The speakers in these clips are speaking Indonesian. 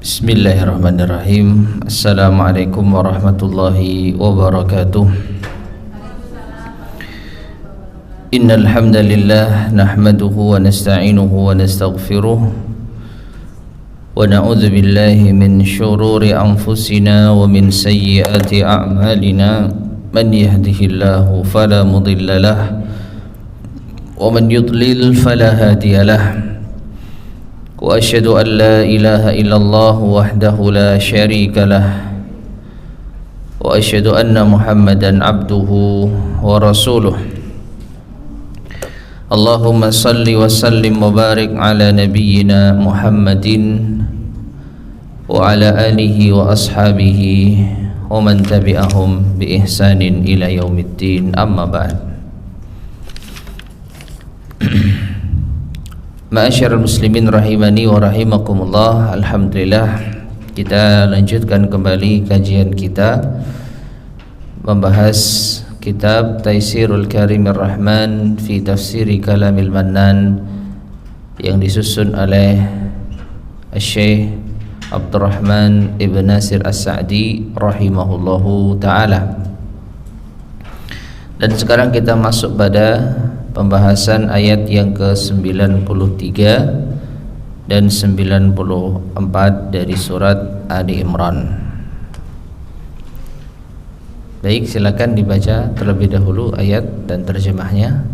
Bismillahirrahmanirrahim. Assalamualaikum warahmatullahi wabarakatuh. Innal hamdalillah nahmaduhu wa nasta'inuhu wa nastaghfiruh wa na'udzu billahi min shururi anfusina wa min sayyiati a'malina. Man yahdihillahu fala mudilla lahu wa man yudlil fala hadiya lahu. Wa asyhadu an la ilaha illallah wahdahu la syarika lah wa asyhadu anna Muhammadan abduhu wa rasuluh. Allahumma salli wa sallim wa barik ala nabiyyina Muhammadin wa ala alihi wa ashabihi wa man tabi'ahum bi ihsanin ila yaumiddin, amma ba'd. Ma'asyiral muslimin rahimani wa rahimakumullah. Alhamdulillah, kita lanjutkan kembali kajian kita membahas kitab Taisirul Karimir Rahman fi Tafsiri Kalamil Mannan yang disusun oleh Syekh Abdurrahman Ibn Nasir As-Sa'di rahimahullahu ta'ala. Dan sekarang kita masuk pada pembahasan ayat yang ke-93 dan 94 dari surat Ali Imran. Baik, silakan dibaca terlebih dahulu ayat dan terjemahnya.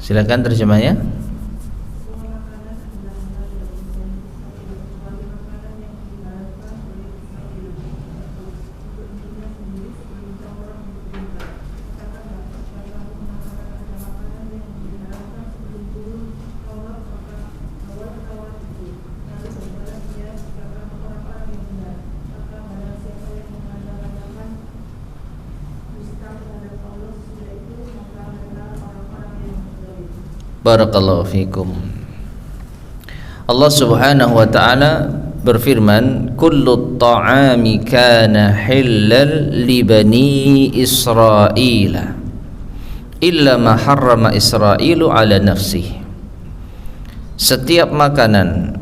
Silakan terjemahnya. Barakallahu fikum. Allah Subhanahu wa ta'ala berfirman, kullu ta'ami kana hillal li bani Israila illa ma harrama Israilu ala nafsihi. Setiap makanan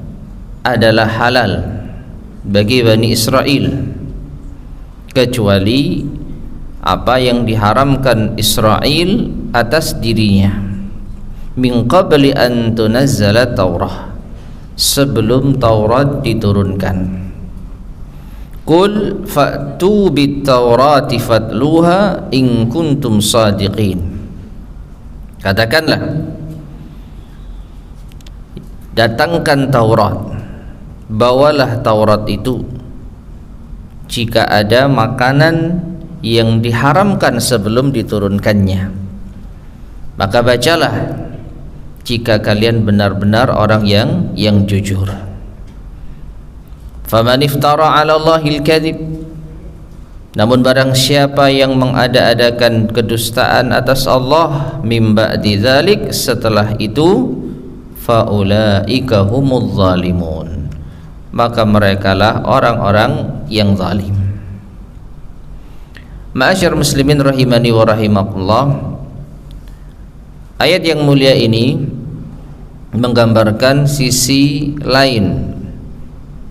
adalah halal bagi Bani Israel kecuali apa yang diharamkan Israel atas dirinya. Min qabli an tunazzala Taurah, sebelum Taurat diturunkan. Qul fa'tu bit Taurati fatluha in kuntum sadiqin. Katakanlah, datangkan Taurat, bawalah Taurat itu jika ada makanan yang diharamkan sebelum diturunkannya, maka bacalah jika kalian benar-benar orang yang jujur. Faman iftara 'ala Allahil kadhib, namun barang siapa yang mengada-adakan kedustaan atas Allah, mim ba'di dzalik, setelah itu, faulaika humudz zalimun, maka merekalah orang-orang yang zalim. Ma'asyar muslimin rahimani wa rahimakumullah, ayat yang mulia ini menggambarkan sisi lain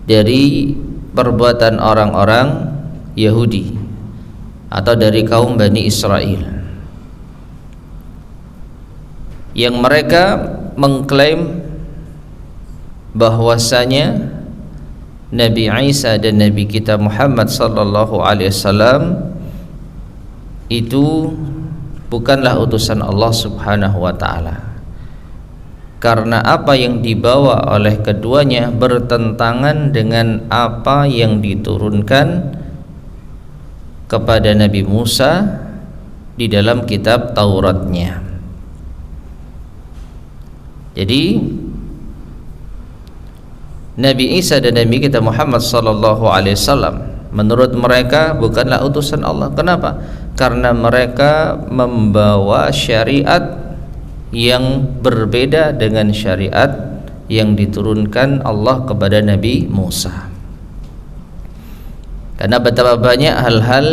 dari perbuatan orang-orang Yahudi atau dari kaum Bani Israel yang mereka mengklaim bahwasanya Nabi Isa dan Nabi kita Muhammad sallallahu alaihi wasallam itu bukanlah utusan Allah Subhanahu wa taala, karena apa yang dibawa oleh keduanya bertentangan dengan apa yang diturunkan kepada Nabi Musa di dalam kitab Tauratnya. Jadi Nabi Isa dan Nabi kita Muhammad sallallahu alaihi wasallam menurut mereka bukanlah utusan Allah. Kenapa? Karena mereka membawa syariat yang berbeda dengan syariat yang diturunkan Allah kepada Nabi Musa. Karena betapa banyak hal-hal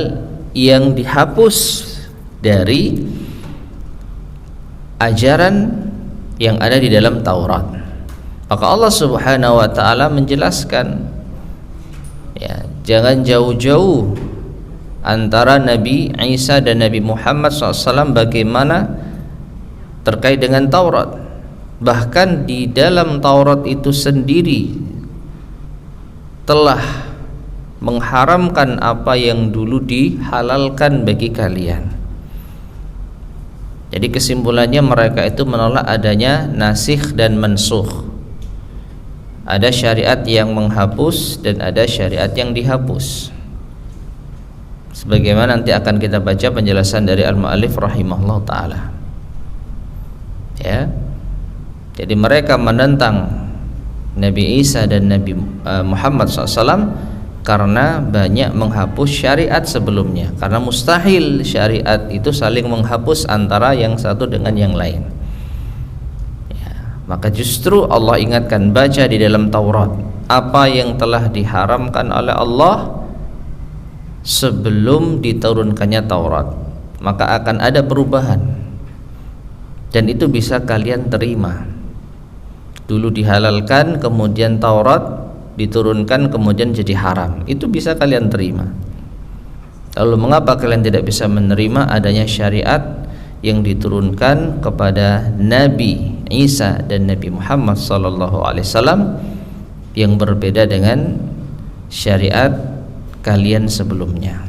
yang dihapus dari ajaran yang ada di dalam Taurat. Maka Allah Subhanahu wa taala menjelaskan, ya, jangan jauh-jauh antara Nabi Isa dan Nabi Muhammad SAW bagaimana terkait dengan Taurat. Bahkan di dalam Taurat itu sendiri telah mengharamkan apa yang dulu dihalalkan bagi kalian. Jadi kesimpulannya mereka itu menolak adanya nasikh dan mansukh. Ada syariat yang menghapus dan ada syariat yang dihapus. Sebagaimana nanti akan kita baca penjelasan dari al-mu'allif rahimahullah ta'ala. Ya. Jadi mereka menentang Nabi Isa dan Nabi Muhammad SAW karena banyak menghapus syariat sebelumnya. Karena mustahil syariat itu saling menghapus antara yang satu dengan yang lain. Maka justru Allah ingatkan, baca di dalam Taurat apa yang telah diharamkan oleh Allah sebelum diturunkannya Taurat, maka akan ada perubahan dan itu bisa kalian terima. Dulu dihalalkan, kemudian Taurat diturunkan, kemudian jadi haram, itu bisa kalian terima. Lalu mengapa kalian tidak bisa menerima adanya syariat yang diturunkan kepada Nabi Isa dan Nabi Muhammad SAW yang berbeda dengan syariat kalian sebelumnya?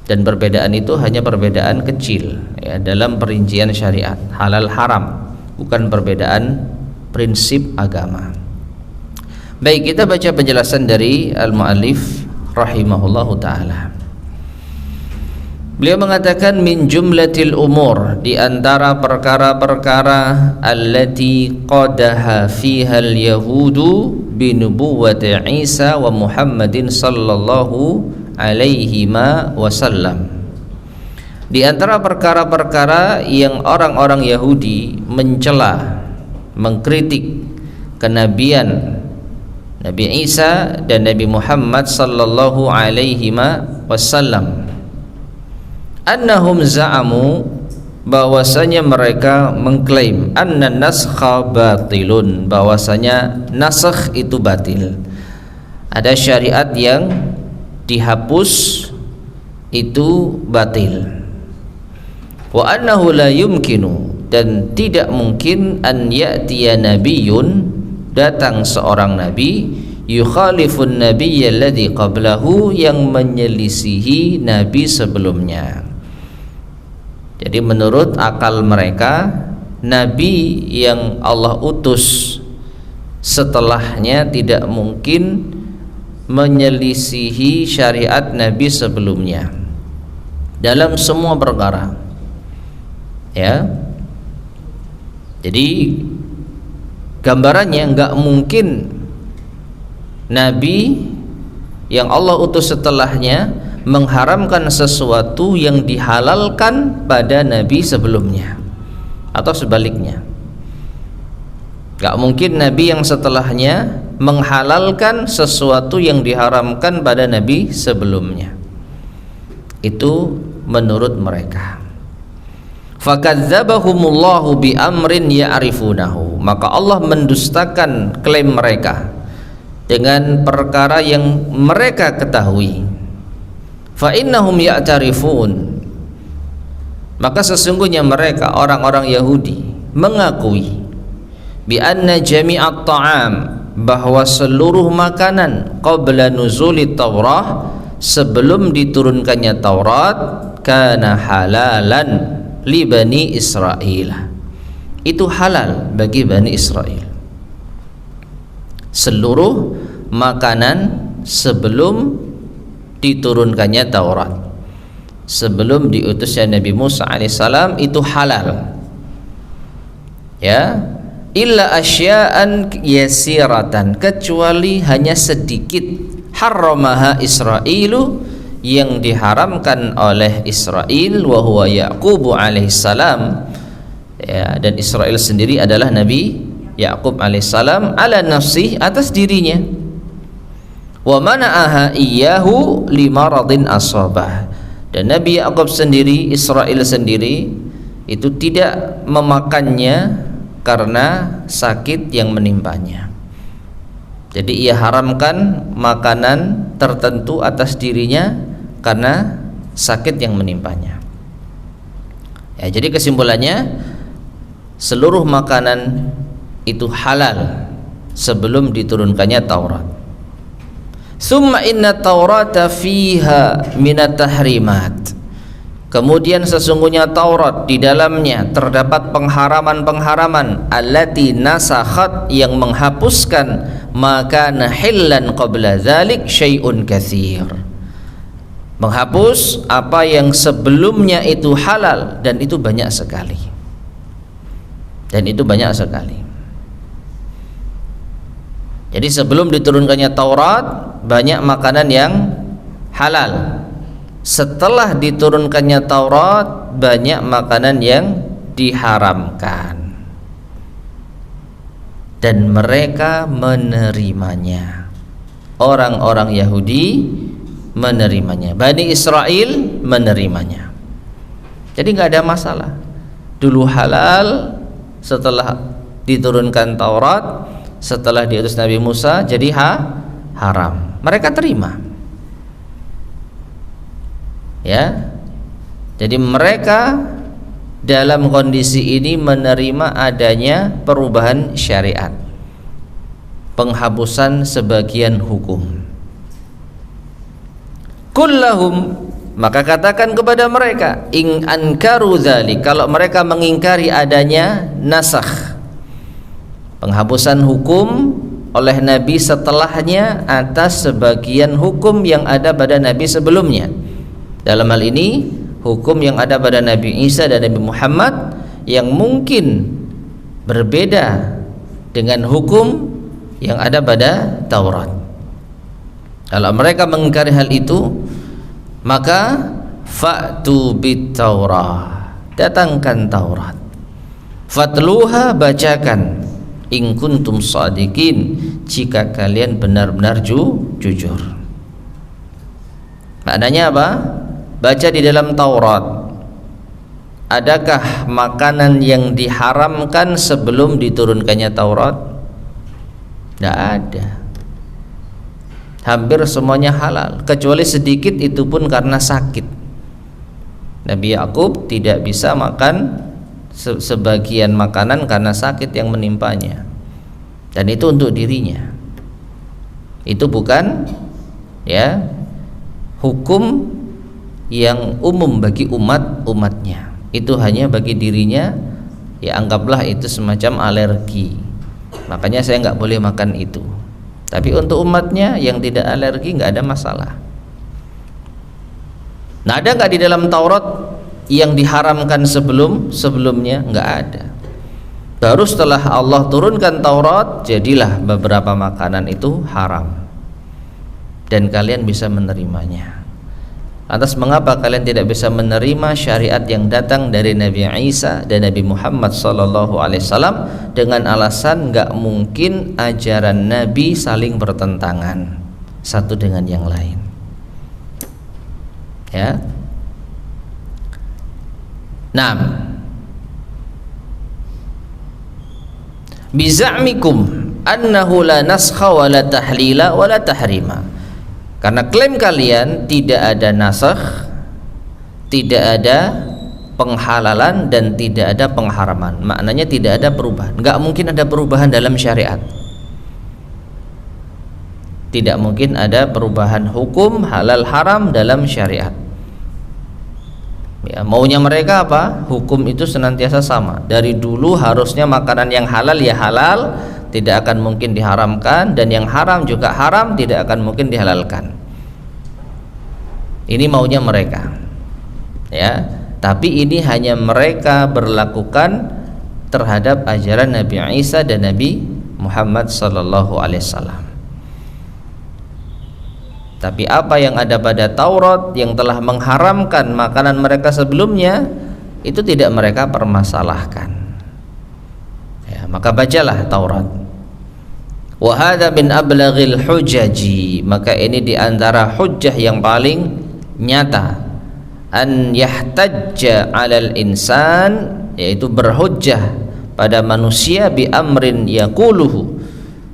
Dan perbedaan itu hanya perbedaan kecil, ya, dalam perincian syariat halal haram, bukan perbedaan prinsip agama. Baik, kita baca penjelasan dari al-mu'allif rahimahullahu ta'ala. Beliau mengatakan min jumlatil umur, di antara perkara-perkara allati qadaha fiha al-yahudu bi nubuwwati Isa wa Muhammadin sallallahu alaihi wasallam. Di antara perkara-perkara yang orang-orang Yahudi mencela, mengkritik kenabian Nabi Isa dan Nabi Muhammad sallallahu alaihi wasallam, annahum za'amu, bahwasanya mereka mengklaim anna naskha batilun, bahwasanya nasakh itu batil. Ada syariat yang dihapus itu batil. Wa annahu la yumkinu, dan tidak mungkin an ya'tiya nabiyyun, datang seorang nabi, yukhalifun nabiyya alladhi qablahu, yang menyelisihi nabi sebelumnya. Jadi menurut akal mereka, nabi yang Allah utus setelahnya tidak mungkin menyelisihi syariat nabi sebelumnya dalam semua perkara. Ya. Jadi gambarannya enggak mungkin nabi yang Allah utus setelahnya mengharamkan sesuatu yang dihalalkan pada nabi sebelumnya, atau sebaliknya. Gak mungkin nabi yang setelahnya menghalalkan sesuatu yang diharamkan pada nabi sebelumnya. Itu menurut mereka. Fakadzabahumullahu bi amrin ya'rifunahu, maka Allah mendustakan klaim mereka dengan perkara yang mereka ketahui. Fa innahum ya'tarifun, maka sesungguhnya mereka orang-orang Yahudi mengakui bi anna jami'at ta'am, bahwa seluruh makanan qabla nuzulit Taurah, sebelum diturunkannya Taurat, kana halalan li Bani Israel, itu halal bagi Bani Israel. Seluruh makanan sebelum diturunkannya Taurat, sebelum diutusnya Nabi Musa alaihissalam, itu halal, ya, illa asya'an yasiratan, kecuali hanya sedikit, harramaha Israilu, yang diharamkan oleh Israel, wa huwa Yaqub alaihissalam, ya, dan Israel sendiri adalah Nabi Yaqub alaihissalam, ala nafsih, atas dirinya, wa mana'aha iyyahu limaradin asabah, dan Nabi Yaqub sendiri, Israel sendiri, itu tidak memakannya karena sakit yang menimpanya. Jadi ia haramkan makanan tertentu atas dirinya karena sakit yang menimpanya. Ya, jadi kesimpulannya, seluruh makanan itu halal sebelum diturunkannya Taurat. Summa inna Taurata fiha minat tahrimat, kemudian sesungguhnya Taurat di dalamnya terdapat pengharaman-pengharaman, allati nasakhat, yang menghapuskan, maka nahillan qabla dzalik syai'un katsir, menghapus apa yang sebelumnya itu halal, dan itu banyak sekali, dan itu banyak sekali. Jadi sebelum diturunkannya Taurat banyak makanan yang halal, setelah diturunkannya Taurat banyak makanan yang diharamkan, dan mereka menerimanya. Orang-orang Yahudi menerimanya, Bani Israel menerimanya. Jadi nggak ada masalah. Dulu halal, setelah diturunkan Taurat, setelah diutus Nabi Musa jadi haram. Mereka terima. Ya, jadi mereka dalam kondisi ini menerima adanya perubahan syariat, penghapusan sebagian hukum. Kullahum, maka katakan kepada mereka, in ankaru dzalik, kalau mereka mengingkari adanya nasakh, penghapusan hukum oleh Nabi setelahnya atas sebagian hukum yang ada pada Nabi sebelumnya. Dalam hal ini hukum yang ada pada Nabi Isa dan Nabi Muhammad yang mungkin berbeda dengan hukum yang ada pada Taurat. Kalau mereka mengingkari hal itu, maka fa'tu bit Taurah, datangkan Taurat, fatluha, bacakan, in kuntum shadiqin, jika kalian benar-benar jujur. Maknanya apa? Baca di dalam Taurat, adakah makanan yang diharamkan sebelum diturunkannya Taurat? Tidak ada. Hampir semuanya halal, kecuali sedikit, itu pun karena sakit. Nabi Yaqub tidak bisa makan sebagian makanan karena sakit yang menimpanya, dan itu untuk dirinya. Itu bukan, ya, hukum yang umum bagi umatnya, itu hanya bagi dirinya. Ya, anggaplah itu semacam alergi, makanya saya nggak boleh makan itu. Tapi untuk umatnya yang tidak alergi nggak ada masalah. Nah, ada nggak di dalam Taurat yang diharamkan sebelumnya? Nggak ada. Baru setelah Allah turunkan Taurat, jadilah beberapa makanan itu haram, dan kalian bisa menerimanya. Lantas mengapa kalian tidak bisa menerima syariat yang datang dari Nabi Isa dan Nabi Muhammad SAW dengan alasan nggak mungkin ajaran Nabi saling bertentangan satu dengan yang lain? Ya. Nah, biza'mikum annahu la naskha wa la tahlila wa la tahrima, karena klaim kalian tidak ada nasakh, tidak ada penghalalan dan tidak ada pengharaman. Maknanya tidak ada perubahan. Enggak mungkin ada perubahan dalam syariat. Tidak mungkin ada perubahan hukum halal haram dalam syariat. Ya, maunya mereka apa? Hukum itu senantiasa sama. Dari dulu harusnya makanan yang halal ya halal, tidak akan mungkin diharamkan, dan yang haram juga haram, tidak akan mungkin dihalalkan. Ini maunya mereka. Ya, tapi ini hanya mereka berlakukan terhadap ajaran Nabi Isa dan Nabi Muhammad sallallahu alaihi wasallam. Tapi apa yang ada pada Taurat yang telah mengharamkan makanan mereka sebelumnya, itu tidak mereka permasalahkan. Ya, maka bacalah Taurat. Wa hadza min ablaghil hujaji, maka ini diantara hujjah yang paling nyata. An yahtajja 'alal insan, yaitu berhujjah pada manusia bi amrin yaquluhu,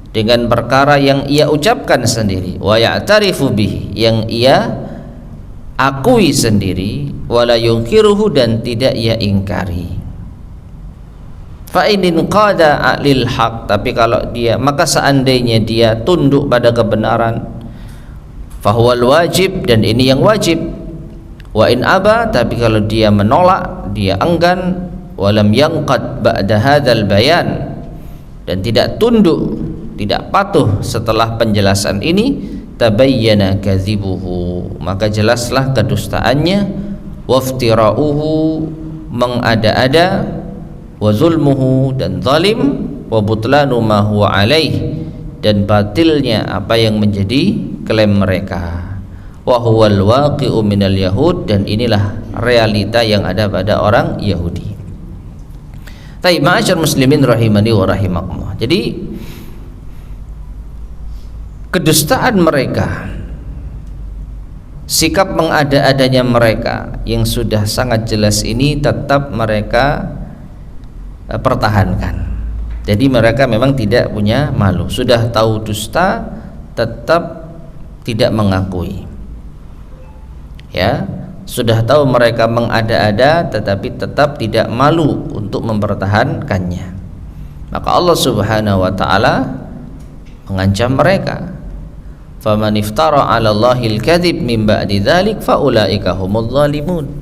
dengan perkara yang ia ucapkan sendiri, wa ya'tarifu bihi, yang ia akui sendiri, wala yunkiruhu, dan tidak ia ingkari. Fa in qada lil haq, tapi kalau dia, maka seandainya dia tunduk pada kebenaran, fa huwal wajib, dan ini yang wajib. Wa in aba, tapi kalau dia menolak, dia enggan, walam yanqad ba'da hadzal bayan, dan tidak tunduk, tidak patuh setelah penjelasan ini, tabayyana kadzibuhu, maka jelaslah kedustaannya, waftira'uhu, mengada-ada, wa zulmuhu, dan zalim, wa butlanu ma huwa alaih, dan batilnya apa yang menjadi klaim mereka. Wa huwal waqi'u minal yahud, dan inilah realita yang ada pada orang Yahudi. Taib, ma'asyar muslimin rahimani wa rahimakumullah. Jadi kedustaan mereka, sikap mengada-adanya mereka yang sudah sangat jelas ini tetap mereka pertahankan. Jadi mereka memang tidak punya malu, sudah tahu dusta tetap tidak mengakui. Ya, sudah tahu mereka mengada-ada tetapi tetap tidak malu untuk mempertahankannya. Maka Allah Subhanahu wa taala mengancam mereka, faman iftara 'ala Allahil kadzib min ba'di dzalik fa ulaika humudz zalimun,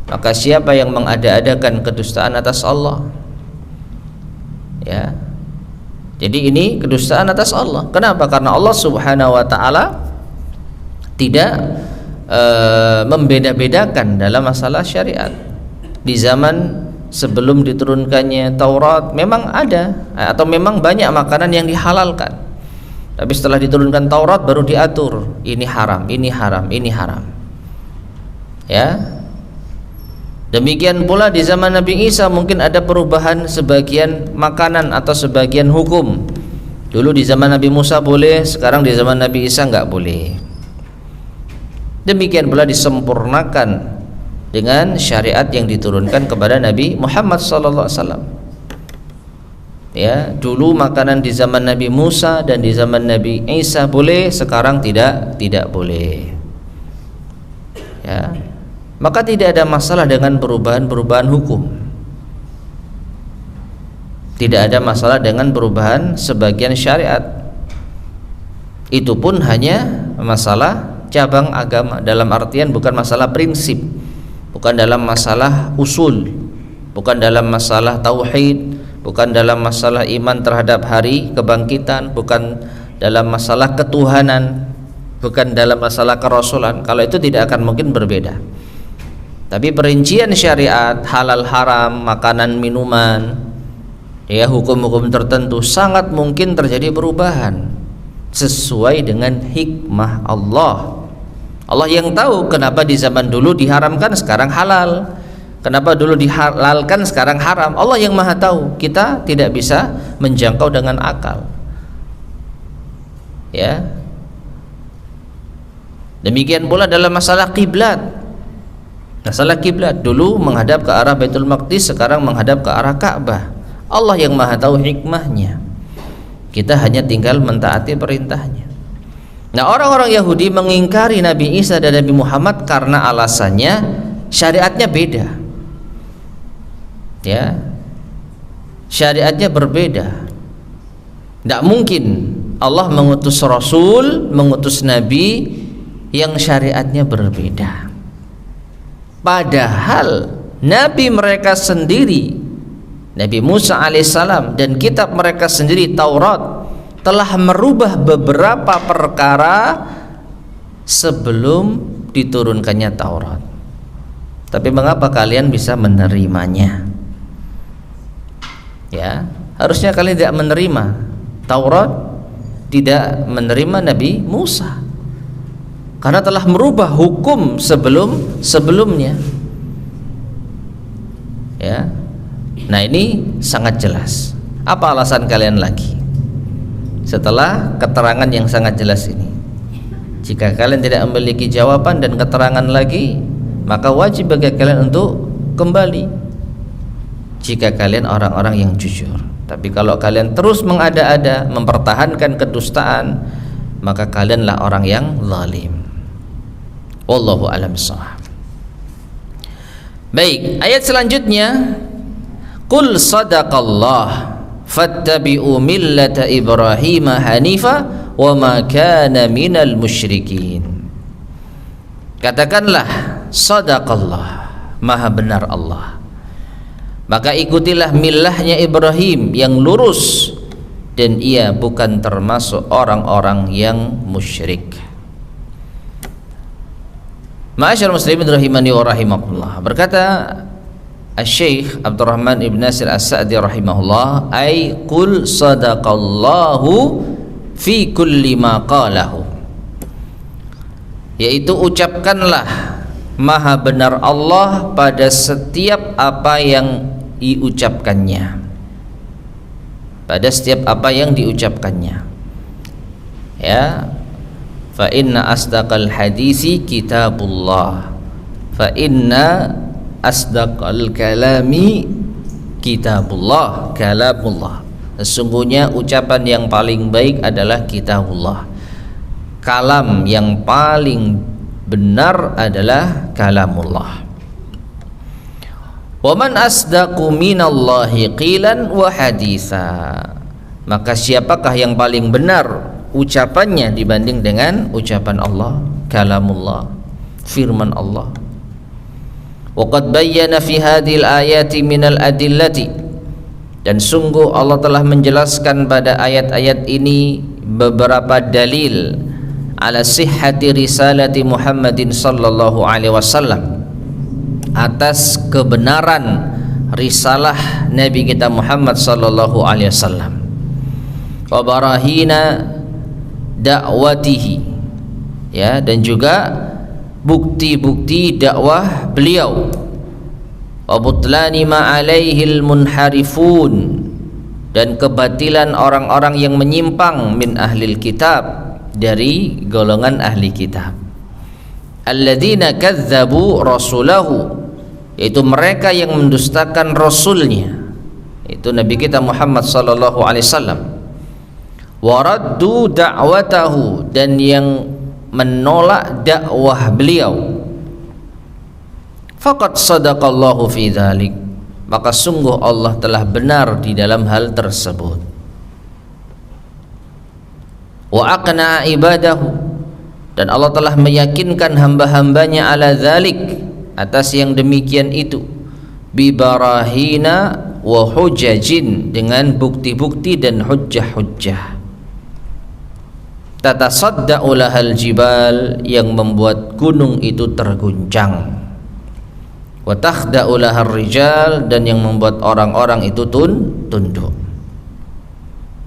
maka siapa yang mengada-adakan kedustaan atas Allah, ya, jadi ini kedustaan atas Allah. Kenapa? Karena Allah Subhanahu wa taala tidak membeda-bedakan dalam masalah syariat. Di zaman sebelum diturunkannya Taurat memang ada atau memang banyak makanan yang dihalalkan, tapi setelah diturunkan Taurat baru diatur ini haram, ini haram, ini haram. Ya, demikian pula di zaman Nabi Isa mungkin ada perubahan sebagian makanan atau sebagian hukum. Dulu di zaman Nabi Musa boleh, sekarang di zaman Nabi Isa nggak boleh. Demikian pula disempurnakan dengan syariat yang diturunkan kepada Nabi Muhammad SAW. Ya, dulu makanan di zaman Nabi Musa dan di zaman Nabi Isa boleh, sekarang tidak boleh. Ya, maka tidak ada masalah dengan perubahan hukum. Tidak ada masalah dengan perubahan sebagian syariat. Itu pun hanya masalah cabang agama, dalam artian bukan masalah prinsip, bukan dalam masalah usul, bukan dalam masalah tauhid, bukan dalam masalah iman terhadap hari kebangkitan, bukan dalam masalah ketuhanan, bukan dalam masalah kerasulan. Kalau itu tidak akan mungkin berbeda. Tapi perincian syariat, halal haram, makanan minuman, ya, hukum-hukum tertentu sangat mungkin terjadi perubahan sesuai dengan hikmah Allah. Allah yang tahu kenapa di zaman dulu diharamkan sekarang halal, kenapa dulu dihalalkan sekarang haram. Allah yang maha tahu, kita tidak bisa menjangkau dengan akal. Ya, demikian pula dalam masalah kiblat. Masalah kiblat, dulu menghadap ke arah Baitul Maqdis, sekarang menghadap ke arah Ka'bah. Allah yang maha tahu hikmahnya. Kita hanya tinggal mentaati perintahnya. Nah, orang-orang Yahudi mengingkari Nabi Isa dan Nabi Muhammad karena alasannya syariatnya beda. Ya. Syariatnya berbeda. Tidak mungkin Allah mengutus Rasul, mengutus Nabi yang syariatnya berbeda. Padahal Nabi mereka sendiri, Nabi Musa alaihissalam, dan kitab mereka sendiri Taurat telah merubah beberapa perkara sebelum diturunkannya Taurat. Tapi mengapa kalian bisa menerimanya? Ya, harusnya kalian tidak menerima Taurat, tidak menerima Nabi Musa, karena telah merubah hukum sebelumnya. Ya. Nah, ini sangat jelas. Apa alasan kalian lagi? Setelah keterangan yang sangat jelas ini, jika kalian tidak memiliki jawaban dan keterangan lagi, maka wajib bagi kalian untuk kembali. Jika kalian orang-orang yang jujur. Tapi kalau kalian terus mengada-ada, mempertahankan kedustaan, maka kalianlah orang yang zalim. Wallahu a'lam bishawab. Baik, ayat selanjutnya, qul sadaqallah fattabi'u millata Ibrahim hanifa wa ma kana minal musyrikin. Katakanlah, sadaqallah, maha benar Allah, maka ikutilah millahnya Ibrahim yang lurus, dan ia bukan termasuk orang-orang yang musyrik. Ma'asyar muslimin rahimani wa rahimakumullah. Berkata Asy-Syaikh Abdurrahman Ibn Nasir As-Sa'di rahimahullah, ay qul sadaqallahu fi kulli ma qalahu, yaitu ucapkanlah maha benar Allah pada setiap apa yang diucapkannya, pada setiap apa yang diucapkannya. Ya, fa inna asdaqal hadisi kitabullah, fa inna asdaqal kalami kitabullah, kalamullah. Sesungguhnya ucapan yang paling baik adalah kitabullah, kalam yang paling benar adalah kalamullah. Wa man asdaqu minallahi qilan wa haditha, maka siapakah yang paling benar ucapannya dibanding dengan ucapan Allah, kalamullah, firman Allah. Wa qad bayyana fi hadhil ayati minal adillati, dan sungguh Allah telah menjelaskan pada ayat-ayat ini beberapa dalil ala sihhati risalati Muhammadin sallallahu alaihi wasallam, atas kebenaran risalah Nabi kita Muhammad sallallahu alaihi wasallam, wa barahina dakwatihi, ya, dan juga bukti-bukti dakwah beliau, wa butlani ma alaihil munharifun, dan kebatilan orang-orang yang menyimpang min ahlil kitab, dari golongan ahli kitab, alladzina kadzdzabu rasulahu, yaitu mereka yang mendustakan rasulnya, itu Nabi kita Muhammad sallallahu alaihi wasallam, waraddu da'watahu, dan yang menolak dakwah beliau. Faqad sadaqallahu fi dzalik, maka sungguh Allah telah benar di dalam hal tersebut. Wa aqna ibadahu, dan Allah telah meyakinkan hamba-hambanya ala dzalik, atas yang demikian itu, bi barahina wa hujajin, dengan bukti-bukti dan hujjah-hujjah. Tatasadda'u lahal jibal, yang membuat gunung itu terguncang. Wa takhda'u lahar rijal, dan yang membuat orang-orang itu tunduk.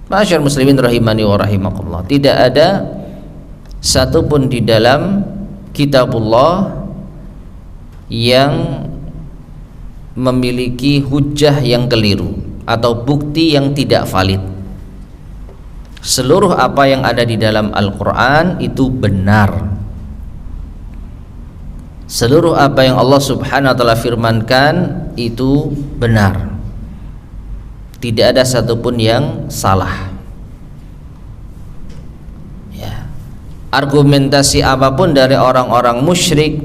Masyaallah muslimin rahimani wa rahimakumullah, tidak ada satupun di dalam kitabullah yang memiliki hujjah yang keliru atau bukti yang tidak valid. Seluruh apa yang ada di dalam Al-Quran itu benar. Seluruh apa yang Allah subhanahu wa ta'ala firmankan itu benar. Tidak ada satupun yang salah. argumentasi apapun dari orang-orang musyrik,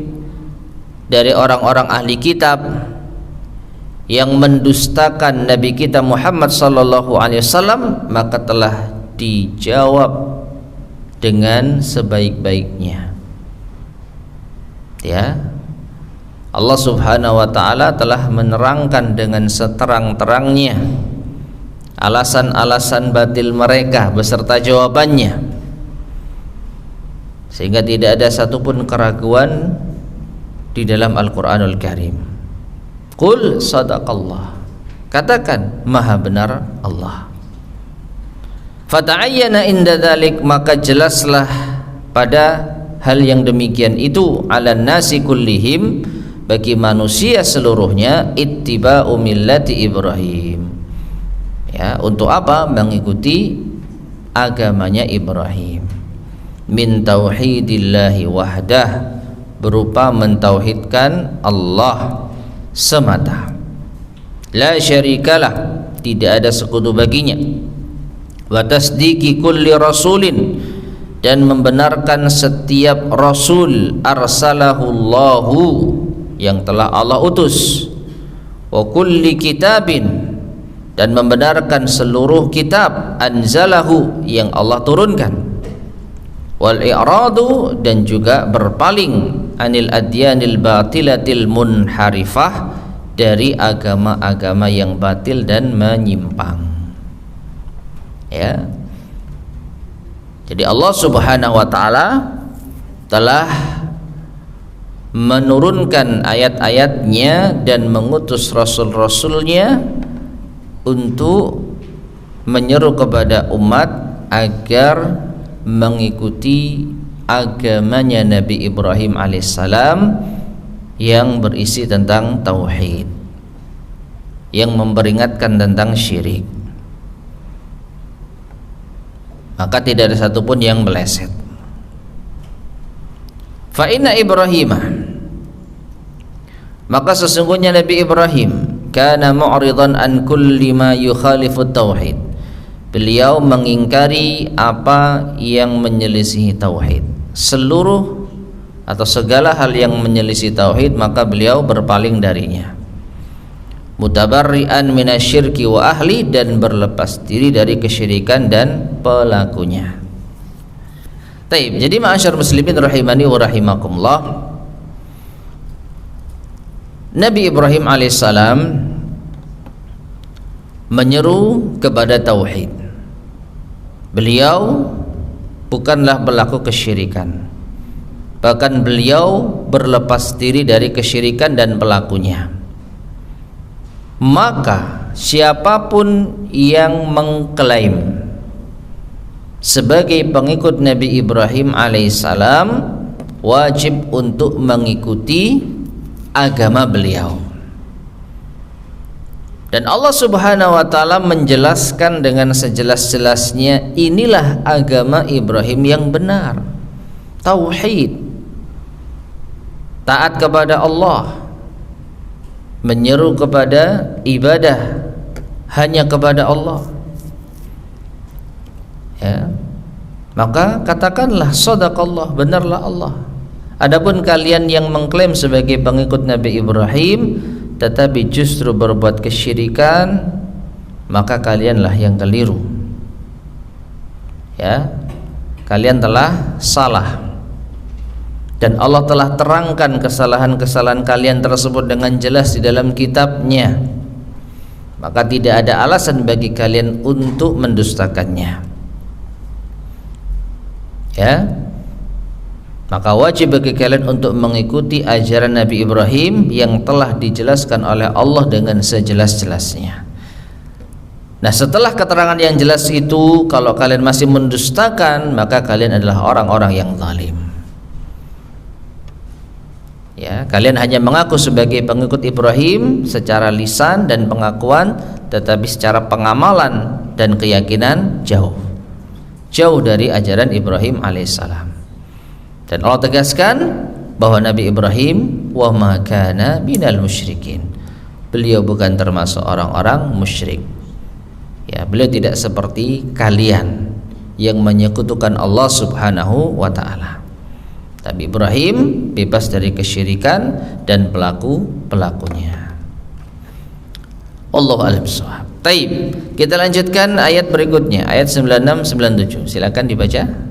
dari orang-orang ahli kitab yang mendustakan Nabi kita Muhammad sallallahu alaihi wasallam, maka telah dijawab dengan sebaik-baiknya. Ya, Allah Subhanahu wa taala telah menerangkan dengan seterang-terangnya alasan-alasan batil mereka beserta jawabannya, sehingga tidak ada satupun keraguan di dalam Al-Qur'anul Karim. Qul sadaqallah, katakan maha benar Allah. Fata'ayyana inda dzalik, maka jelaslah pada hal yang demikian itu, ala nasi kullihim, bagi manusia seluruhnya, ittiba'u millati Ibrahim. Ya, untuk apa? Mengikuti agamanya Ibrahim. Min tauhidillahi wahdah, berupa mentauhidkan Allah semata. La syarikalah, tidak ada sekutu baginya. Wa tasdiqi kulli rasulin, dan membenarkan setiap rasul arsalahullahu, yang telah Allah utus. Wa kulli kitabin, dan membenarkan seluruh kitab anzalahu, yang Allah turunkan. Wal i'radu, dan juga berpaling anil adyanil batilatil munharifah, dari agama-agama yang batil dan menyimpang. Ya, jadi Allah Subhanahu wa taala telah menurunkan ayat-ayatnya dan mengutus rasul-rasulnya untuk menyeru kepada umat agar mengikuti agamanya Nabi Ibrahim alaihissalam yang berisi tentang tauhid, yang memperingatkan tentang syirik. Maka tidak ada satupun yang meleset. Fa inna Ibrahimah, maka sesungguhnya Nabi Ibrahim, kana mu'ridan an kulli ma yukhalifu tauhid, beliau mengingkari apa yang menyelisihi tauhid. Seluruh atau segala hal yang menyelisih tauhid, maka beliau berpaling darinya. Mutabarri'an minasyirki wa ahli, dan berlepas diri dari kesyirikan dan pelakunya. Taib. Jadi ma'asyar muslimin rahimani wa rahimakumullah, Nabi Ibrahim alaihissalam menyeru kepada tauhid. Beliau bukanlah pelaku kesyirikan, bahkan beliau berlepas diri dari kesyirikan dan pelakunya. Maka siapapun yang mengklaim sebagai pengikut Nabi Ibrahim alaihissalam wajib untuk mengikuti agama beliau. Dan Allah Subhanahu wa taala menjelaskan dengan sejelas-jelasnya, inilah agama Ibrahim yang benar. Tauhid, taat kepada Allah, menyeru kepada ibadah hanya kepada Allah. Ya. Maka katakanlah sadaqallah, benarlah Allah. Adapun kalian yang mengklaim sebagai pengikut Nabi Ibrahim tetapi justru berbuat kesyirikan, maka kalianlah yang keliru. Ya, kalian telah salah. Dan Allah telah terangkan kesalahan-kesalahan kalian tersebut dengan jelas di dalam kitabnya. Maka tidak ada alasan bagi kalian untuk mendustakannya. Ya, maka wajib bagi kalian untuk mengikuti ajaran Nabi Ibrahim yang telah dijelaskan oleh Allah dengan sejelas-jelasnya. Nah, setelah keterangan yang jelas itu, kalau kalian masih mendustakan, maka kalian adalah orang-orang yang zalim. Ya, kalian hanya mengaku sebagai pengikut Ibrahim secara lisan dan pengakuan, tetapi secara pengamalan dan keyakinan jauh dari ajaran Ibrahim alaihissalam. Dan Allah tegaskan bahwa Nabi Ibrahim wa ma kana minal musyrikin, beliau bukan termasuk orang-orang musyrik. Ya, beliau tidak seperti kalian yang menyekutukan Allah Subhanahu wa taala. Nabi Ibrahim bebas dari kesyirikan dan pelaku-pelakunya. Allahu a'lam bishawab. Taib. Kita lanjutkan ayat berikutnya, ayat 96 97. Silakan dibaca.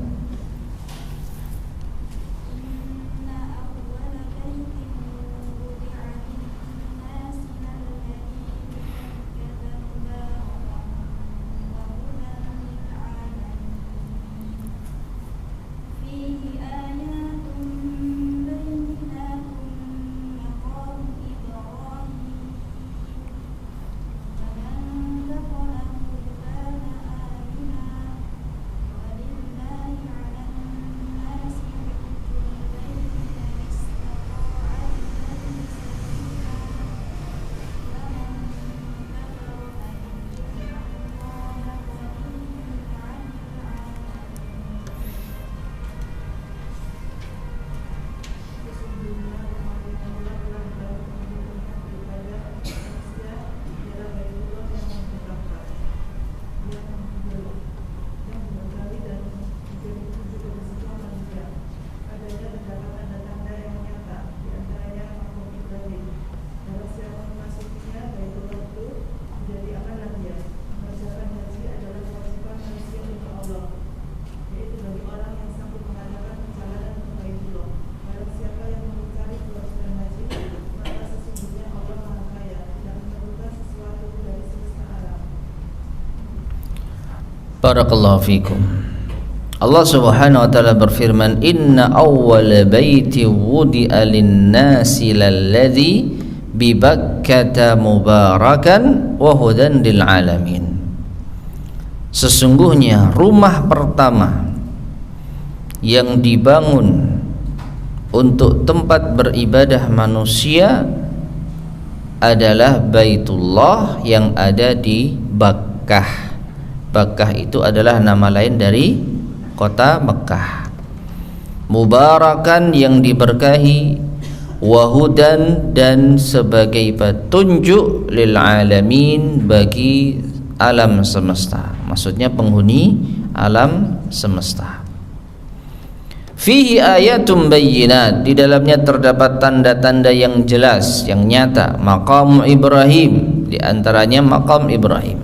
Barakallahu fikum. Allah Subhanahu wa taala berfirman, "Inna awwala baiti wudi'a lin-nasi lalladzi bi Bakkata mubarakan wa hudan lil alamin." Sesungguhnya rumah pertama yang dibangun untuk tempat beribadah manusia adalah Baitullah yang ada di Bakkah. Bakkah itu adalah nama lain dari kota Mekkah. Mubarakan yang diberkahi, wahudan dan sebagai petunjuk lil alamin bagi alam semesta. Maksudnya penghuni alam semesta. Fihi ayatum bayyinat, di dalamnya terdapat tanda-tanda yang jelas, yang nyata. Maqam Ibrahim, di antaranya maqam Ibrahim,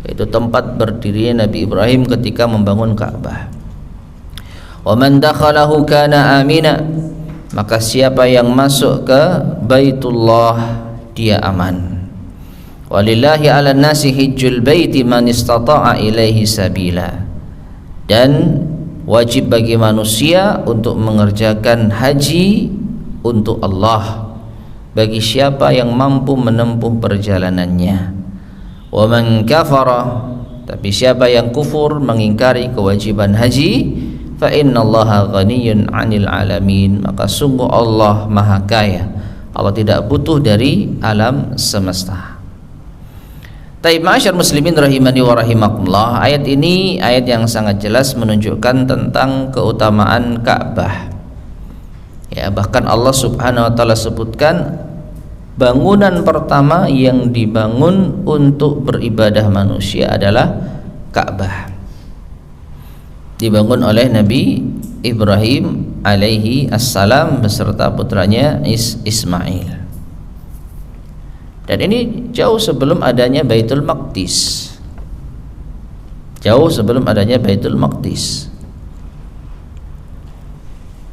yaitu tempat berdirinya Nabi Ibrahim ketika membangun Ka'bah. Wa man dakhalahu kana amina, maka siapa yang masuk ke Baitullah dia aman. Walillahi 'alan nasi hijjul baiti man istata'a ilaihi sabila, dan wajib bagi manusia untuk mengerjakan haji untuk Allah bagi siapa yang mampu menempuh perjalanannya. Wa man kafara, tapi siapa yang kufur mengingkari kewajiban haji, fa innallaha ghaniyyun 'anil alamin, maka sungguh Allah Maha Kaya. Allah tidak butuh dari alam semesta. Taib ma'asyar muslimin rahimani wa rahimakumullah, ayat ini ayat yang sangat jelas menunjukkan tentang keutamaan Ka'bah. Ya, bahkan Allah Subhanahu wa taala sebutkan bangunan pertama yang dibangun untuk beribadah manusia adalah Ka'bah. Dibangun oleh Nabi Ibrahim alaihi assalam beserta putranya Ismail. Dan ini jauh sebelum adanya Baitul Maqdis. Jauh sebelum adanya Baitul Maqdis.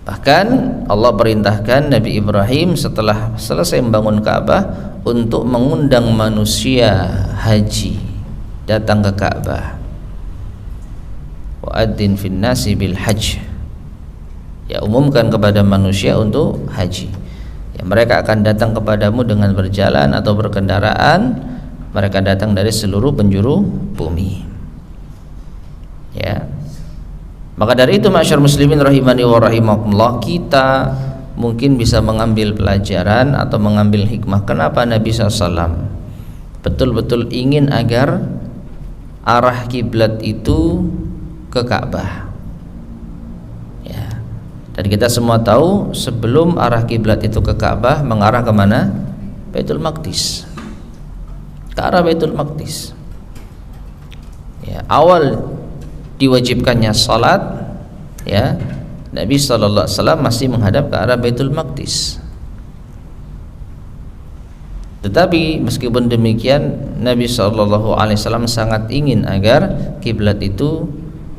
Bahkan Allah perintahkan Nabi Ibrahim setelah selesai membangun Ka'bah untuk mengundang manusia haji datang ke Ka'bah. Wa'adzin fin nasi bil hajj. Ya, umumkan kepada manusia untuk haji. Ya, mereka akan datang kepadamu dengan berjalan atau berkendaraan. Mereka datang dari seluruh penjuru bumi. Ya. Maka dari itu ma'asyar muslimin rahimani wa rahimakumullah, kita mungkin bisa mengambil pelajaran atau mengambil hikmah kenapa Nabi SAW betul-betul ingin agar arah kiblat itu ke Ka'bah. Dan kita semua tahu sebelum arah kiblat itu ke Ka'bah mengarah ke mana? Baitul Maqdis. Ke arah Baitul Maqdis. Ya, awal diwajibkannya salat, ya, Nabi sallallahu alaihi wasallam masih menghadap ke arah Baitul Maqdis. Tetapi meskipun demikian, Nabi sallallahu alaihi wasallam sangat ingin agar kiblat itu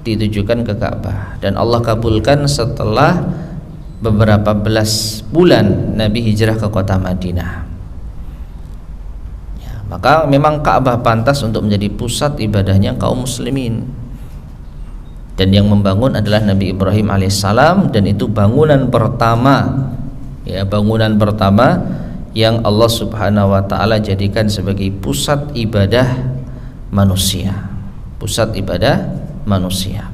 ditujukan ke Ka'bah, dan Allah kabulkan setelah beberapa belas bulan Nabi hijrah ke kota Madinah. Ya, maka memang Ka'bah pantas untuk menjadi pusat ibadahnya kaum muslimin. Dan yang membangun adalah Nabi Ibrahim alaihissalam, dan itu bangunan pertama, ya, bangunan pertama yang Allah Subhanahu wa taala jadikan sebagai pusat ibadah manusia. Pusat ibadah manusia.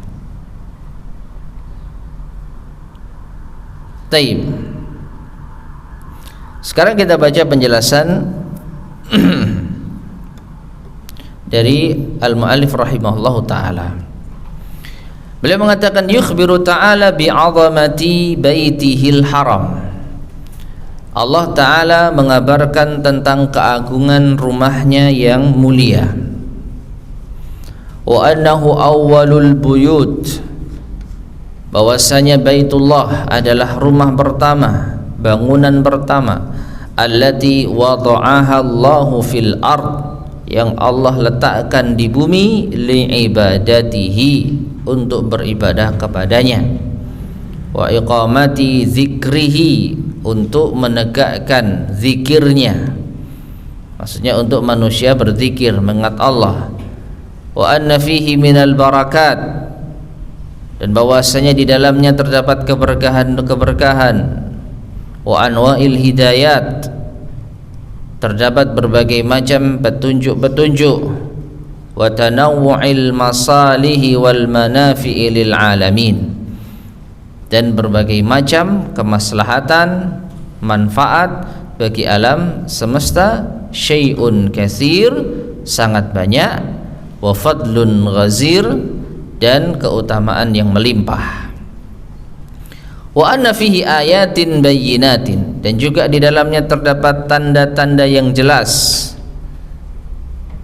Taib. Sekarang kita baca penjelasan dari al-muallif rahimahullahu taala. Beliau mengatakan yukhbiru ta'ala bi'azamati baitihil haram. Allah ta'ala mengabarkan tentang keagungan rumahnya yang mulia. Wa annahu awwalul buyut, bahwasanya Baitullah adalah rumah pertama, bangunan pertama, allati wada'aha Allahu fil ard, yang Allah letakkan di bumi, li'ibadatihi, untuk beribadah kepadanya, wa iqamati zikrihi, untuk menegakkan zikirnya, maksudnya untuk manusia berzikir mengingat Allah, wa anna fihi minal barakat, dan bahwasanya di dalamnya terdapat keberkahan-keberkahan, wa anwa'il hidayat, terdapat berbagai macam petunjuk-petunjuk, wa tanawwu'il masalihi wal manafi'i lil alamin, dan berbagai macam kemaslahatan, manfaat bagi alam semesta, syai'un katsir, sangat banyak, wa fadlun ghazir, dan keutamaan yang melimpah. Wa anna fihi ayatin bayyinatin, dan juga di dalamnya terdapat tanda-tanda yang jelas,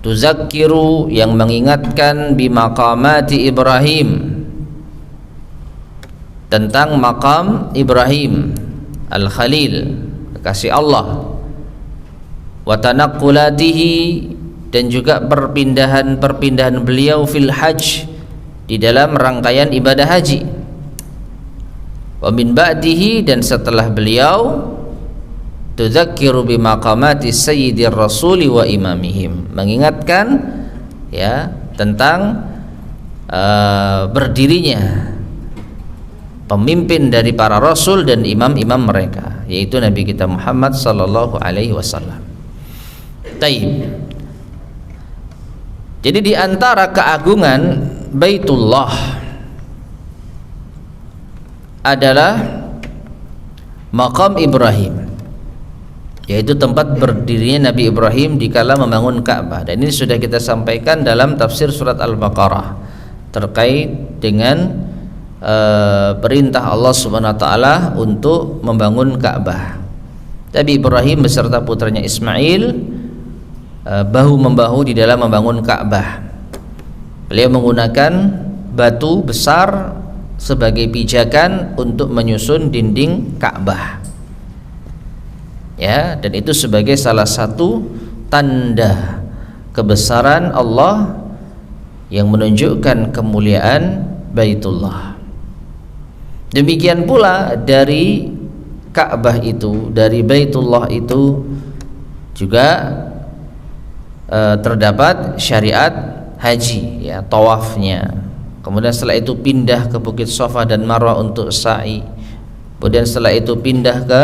tuzakkiru, yang mengingatkan, bimaqamati Ibrahim, tentang makam Ibrahim Al-Khalil, kekasih Allah, wa tanaqqulatihi, dan juga perpindahan-perpindahan beliau fil hajj, di dalam rangkaian ibadah haji, wa min ba'dihi, dan setelah beliau, tudzakkiru bimaqamati sayyidir rasuli wa imamihim, mengingatkan, ya, tentang berdirinya pemimpin dari para rasul dan imam-imam mereka, yaitu Nabi kita Muhammad sallallahu alaihi wasallam. Taib. Jadi di antara keagungan Baitullah adalah makam Ibrahim, yaitu tempat berdirinya Nabi Ibrahim dikala membangun Ka'bah. Dan ini sudah kita sampaikan dalam tafsir surat Al-Baqarah terkait dengan perintah Allah Subhanahu wa taala untuk membangun Ka'bah. Nabi Ibrahim beserta putranya Ismail bahu membahu di dalam membangun Ka'bah. Beliau menggunakan batu besar sebagai pijakan untuk menyusun dinding Ka'bah, ya, dan itu sebagai salah satu tanda kebesaran Allah yang menunjukkan kemuliaan Baitullah. Demikian pula dari Ka'bah itu, dari Baitullah itu juga terdapat syariat haji, ya, tawafnya. Kemudian setelah itu pindah ke Bukit Safa dan Marwah untuk sa'i. Kemudian setelah itu pindah ke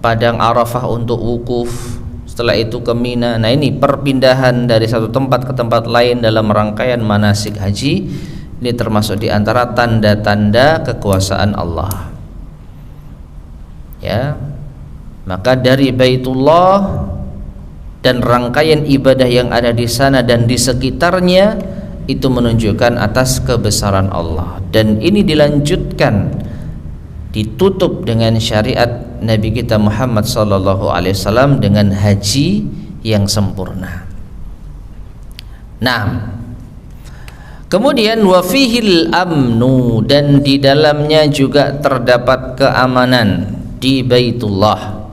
Padang Arafah untuk wukuf. Setelah itu ke Mina. Nah, ini perpindahan dari satu tempat ke tempat lain dalam rangkaian manasik haji. Ini termasuk di antara tanda-tanda kekuasaan Allah. Ya. Maka dari Baitullah dan rangkaian ibadah yang ada di sana dan di sekitarnya itu menunjukkan atas kebesaran Allah. Dan ini dilanjutkan, ditutup dengan syariat Nabi kita Muhammad SAW dengan haji yang sempurna. Nah, Kemudian wa fihil amnu, dan di dalamnya juga terdapat keamanan di Baitullah.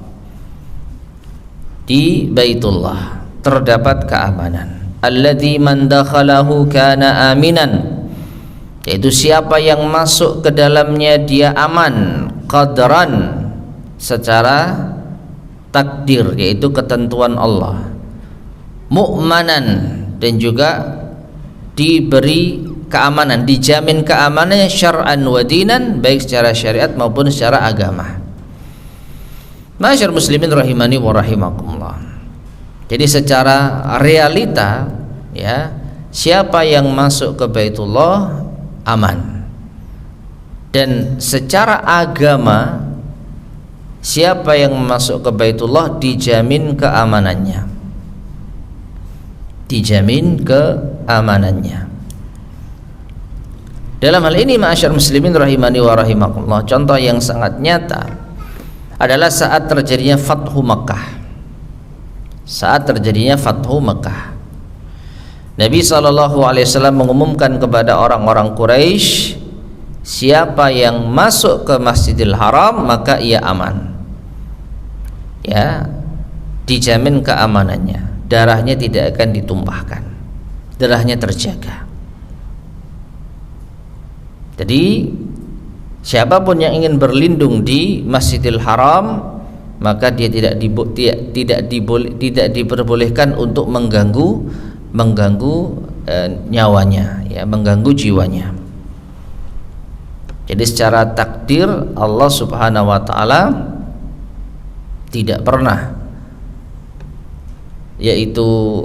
Di Baitullah terdapat keamanan. Alladzi man dakhalahu kana aminan, yaitu siapa yang masuk ke dalamnya dia aman, qadran, secara takdir, yaitu ketentuan Allah, mu'manan, dan juga diberi keamanan, dijamin keamanannya syar'an wa dinan, baik secara syariat maupun secara agama. Ma'asyar muslimin rahimani wa rahimakumullah. Jadi secara realita, ya, siapa yang masuk ke Baitullah aman, dan secara agama siapa yang masuk ke Baitullah dijamin keamanannya, dijamin keamanannya. Dalam hal ini ma'asyar muslimin rahimani wa rahimakumullah, contoh yang sangat nyata adalah saat terjadinya Fathu Makkah. Saat terjadinya Fathu Makkah, Nabi SAW mengumumkan kepada orang-orang Quraisy, siapa yang masuk ke Masjidil Haram maka ia aman, ya, dijamin keamanannya, darahnya tidak akan ditumpahkan, darahnya terjaga. Jadi siapapun yang ingin berlindung di Masjidil Haram maka dia tidak diperbolehkan untuk mengganggu nyawanya, ya, mengganggu jiwanya. Jadi secara takdir Allah Subhanahu wa taala tidak pernah yaitu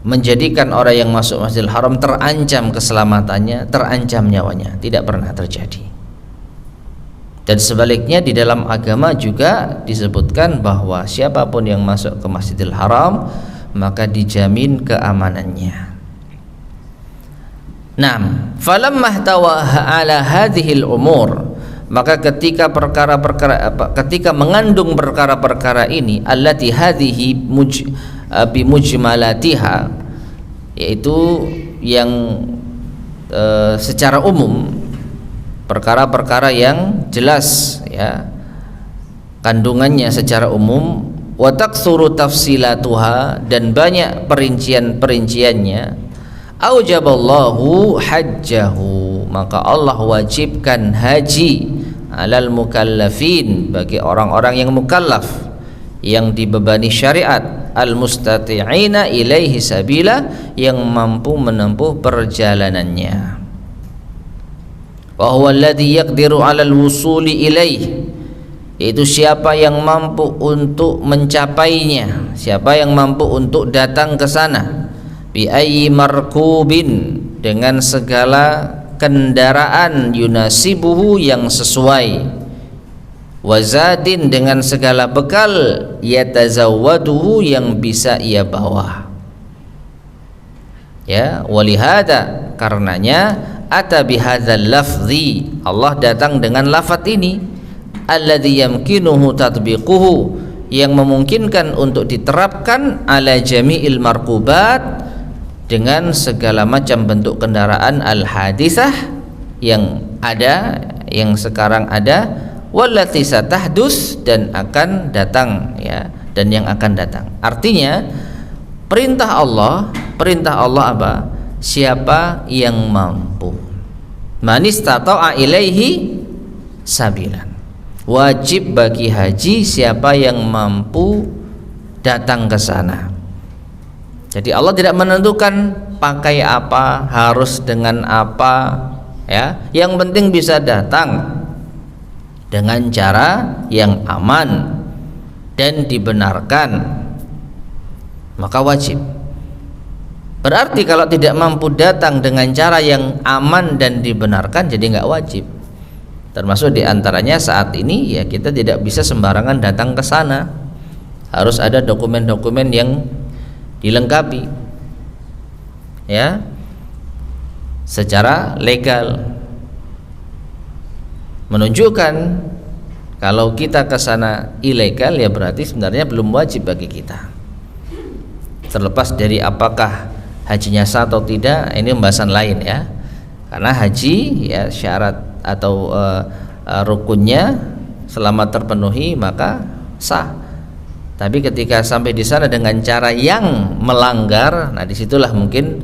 menjadikan orang yang masuk Masjidil Haram terancam keselamatannya, terancam nyawanya, tidak pernah terjadi. Dan sebaliknya di dalam agama juga disebutkan bahwa siapapun yang masuk ke Masjidil Haram maka dijamin keamanannya. Naam, falamma tawaha ala hadhil umur, maka ketika ketika mengandung perkara-perkara ini, allati hadhihi bimujmalatiha, yaitu yang secara umum, perkara-perkara yang jelas, ya, kandungannya secara umum, wa taksuru tafsilatuha, dan banyak perincian-perinciannya, aujaballahu hajjahu, maka Allah wajibkan haji alal mukallafin, bagi orang-orang yang mukallaf, yang dibebani syariat, al mustati'ina ilaihi sabila, yang mampu menempuh perjalanannya. Wa huwa alladhi yaqdiru 'alal wusuli ilaih, yaitu siapa yang mampu untuk mencapainya, siapa yang mampu untuk datang ke sana, bi ayyi markubin, dengan segala kendaraan, yunasibuhu, yang sesuai, wazadin, dengan segala bekal, yatazawwaduhu, yang bisa ia bawa, ya, walihada, karenanya ata bihadzal lafzi, Allah datang dengan lafaz ini, alladzi yamkinuhu tatbiquhu, yang memungkinkan untuk diterapkan, ala jami'il markubat, dengan segala macam bentuk kendaraan, al hadisah, yang ada, yang sekarang ada, wallati satahdus, dan akan datang, ya, dan yang akan datang. Artinya perintah Allah apa? Siapa yang mampu, man istata'a ilaihi sabilan, wajib bagi haji siapa yang mampu datang ke sana. Jadi Allah tidak menentukan pakai apa, harus dengan apa, ya, yang penting bisa datang dengan cara yang aman dan dibenarkan, maka wajib. Berarti kalau tidak mampu datang dengan cara yang aman dan dibenarkan, jadi nggak wajib. Termasuk diantaranya saat ini, ya, kita tidak bisa sembarangan datang ke sana, harus ada dokumen-dokumen yang dilengkapi, ya, secara legal, menunjukkan kalau kita ke sana ilegal, ya berarti sebenarnya belum wajib bagi kita. Terlepas dari apakah hajinya sah atau tidak ini pembahasan lain ya. Karena haji ya syarat atau rukunnya selama terpenuhi maka sah. Tapi ketika sampai di sana dengan cara yang melanggar, nah disitulah mungkin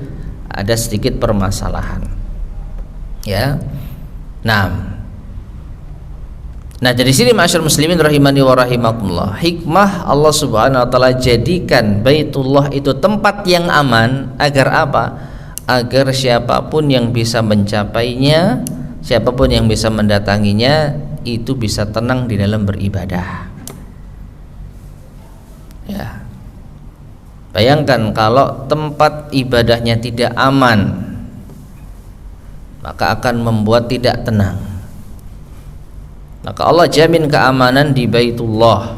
ada sedikit permasalahan ya. Nah dari sini ma'asyar muslimin rahimani wa rahimakumullah, hikmah Allah subhanahu wa ta'ala jadikan Baitullah itu tempat yang aman agar apa? Agar siapapun yang bisa mencapainya, siapapun yang bisa mendatanginya itu bisa tenang di dalam beribadah ya. Bayangkan kalau tempat ibadahnya tidak aman, maka akan membuat tidak tenang. Maka Allah jamin keamanan di Baitullah,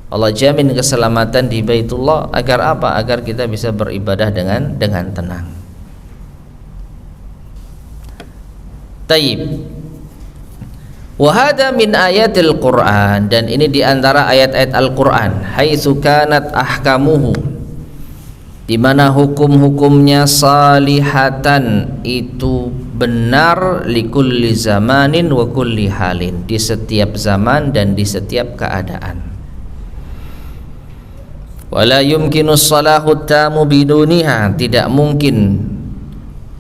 Allah jamin keselamatan di Baitullah agar apa? Agar kita bisa beribadah dengan tenang. Taib. Wa hada min ayatil Qur'an, dan ini diantara ayat-ayat Al-Qur'an, haitsu kanat ahkamuhu, di mana hukum-hukumnya salihatan itu benar likulli zamanin wa kulli halin, di setiap zaman dan di setiap keadaan. Wala yumkinu salahu tamu biduniha, tidak mungkin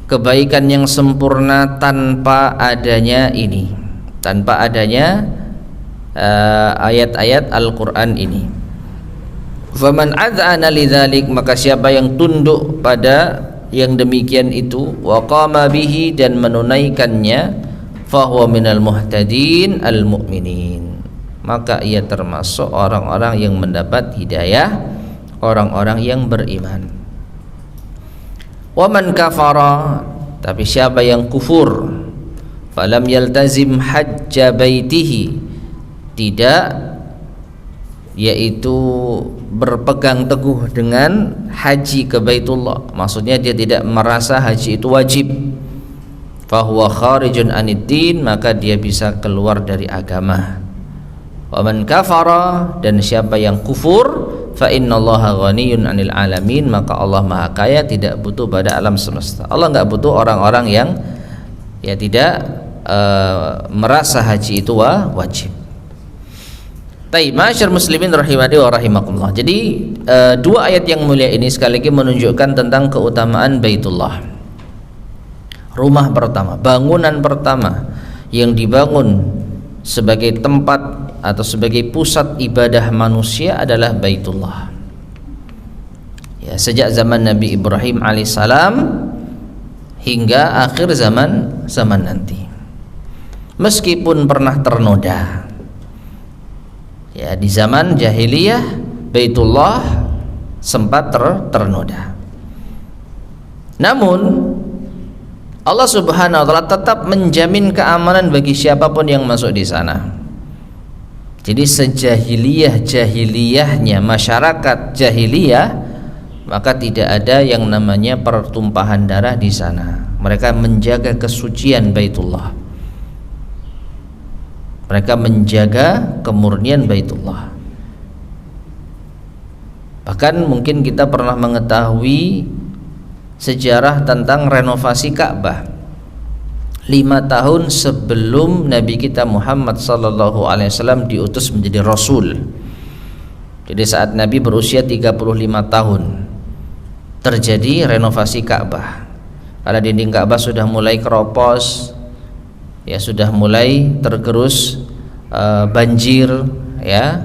kebaikan yang sempurna tanpa adanya ini, tanpa adanya ayat-ayat Al-Qur'an ini. Faman adzana lidzalik, maka siapa yang tunduk pada yang demikian itu, wa qama bihi, dan menunaikannya, fahuwa minal muhtadin al mu'minin, maka ia termasuk orang-orang yang mendapat hidayah, orang-orang yang beriman. Wa man kafara, tapi siapa yang kufur, falam yaltazim hajja baitihi, tidak yaitu berpegang teguh dengan haji ke Baitullah, maksudnya dia tidak merasa haji itu wajib, fahuwa kharijun aniddin, maka dia bisa keluar dari agama. Wa man kafara, dan siapa yang kufur, fa innallaha ghaniyun 'anil alamin, maka Allah Maha Kaya, tidak butuh pada alam semesta. Allah enggak butuh orang-orang yang ya tidak merasa haji itu wajib. Taib, ma'asyar muslimin rahimani wa rahimakumullah. Jadi dua ayat yang mulia ini sekali lagi menunjukkan tentang keutamaan Baitullah. Rumah pertama, bangunan pertama yang dibangun sebagai tempat atau sebagai pusat ibadah manusia adalah Baitullah. Ya, sejak zaman Nabi Ibrahim alaihissalam hingga akhir zaman nanti. Meskipun pernah ternoda, ya, di zaman jahiliyah Baitullah sempat ternoda. Namun Allah Subhanahu wa taala tetap menjamin keamanan bagi siapapun yang masuk di sana. Jadi sejahiliyahnya masyarakat jahiliyah, maka tidak ada yang namanya pertumpahan darah di sana. Mereka menjaga kesucian Baitullah. Mereka menjaga kemurnian Baitullah. Bahkan mungkin kita pernah mengetahui sejarah tentang renovasi Ka'bah 5 tahun sebelum Nabi kita Muhammad sallallahu alaihi wasallam diutus menjadi Rasul. Jadi saat Nabi berusia 35 tahun terjadi renovasi Ka'bah. Karena dinding Ka'bah sudah mulai keropos, ya, sudah mulai tergerus banjir, ya,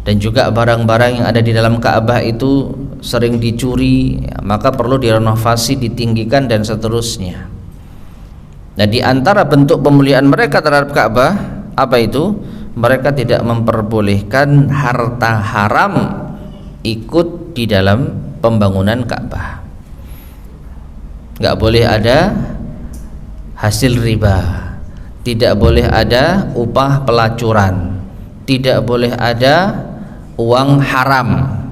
dan juga barang-barang yang ada di dalam Ka'bah itu sering dicuri, ya, maka perlu direnovasi, ditinggikan dan seterusnya. Nah, di antara bentuk pemulihan mereka terhadap Ka'bah apa itu? Mereka tidak memperbolehkan harta haram ikut di dalam pembangunan Ka'bah. Nggak boleh ada hasil riba, tidak boleh ada upah pelacuran, tidak boleh ada uang haram,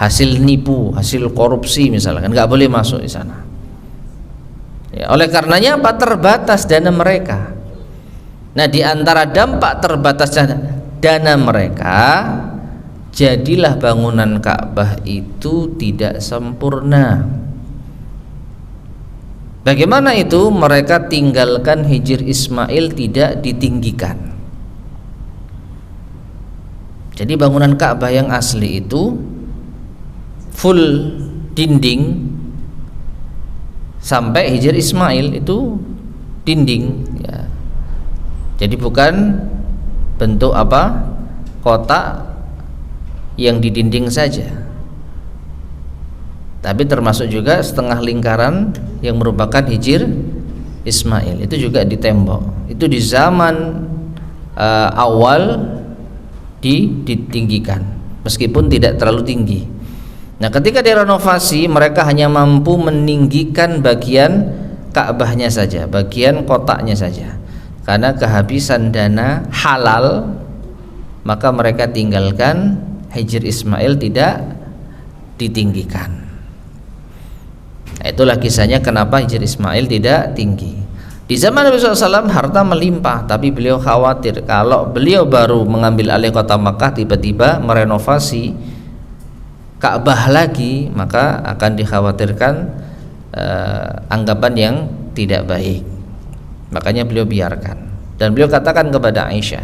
hasil nipu, hasil korupsi misalkan, nggak boleh masuk di sana. Ya, oleh karenanya apa? Terbatas dana mereka. Nah, di antara dampak terbatasnya dana mereka, jadilah bangunan Ka'bah itu tidak sempurna. Bagaimana itu? Mereka tinggalkan Hijr Ismail tidak ditinggikan. Jadi bangunan Ka'bah yang asli itu full dinding sampai Hijr Ismail itu dinding ya. Jadi bukan bentuk kotak yang di dinding saja, tapi termasuk juga setengah lingkaran yang merupakan Hijr Ismail, itu juga di tembok. Itu di zaman awal ditinggikan meskipun tidak terlalu tinggi. Nah, ketika direnovasi mereka hanya mampu meninggikan bagian Ka'bahnya saja, bagian kotaknya saja. Karena kehabisan dana halal, maka mereka tinggalkan Hijr Ismail tidak ditinggikan. Nah, itulah kisahnya kenapa Hijr Ismail tidak tinggi. Di zaman Nabi SAW harta melimpah, tapi beliau khawatir kalau beliau baru mengambil alih kota Makkah tiba-tiba merenovasi Ka'bah lagi, maka akan dikhawatirkan anggapan yang tidak baik. Makanya beliau biarkan. Dan beliau katakan kepada Aisyah,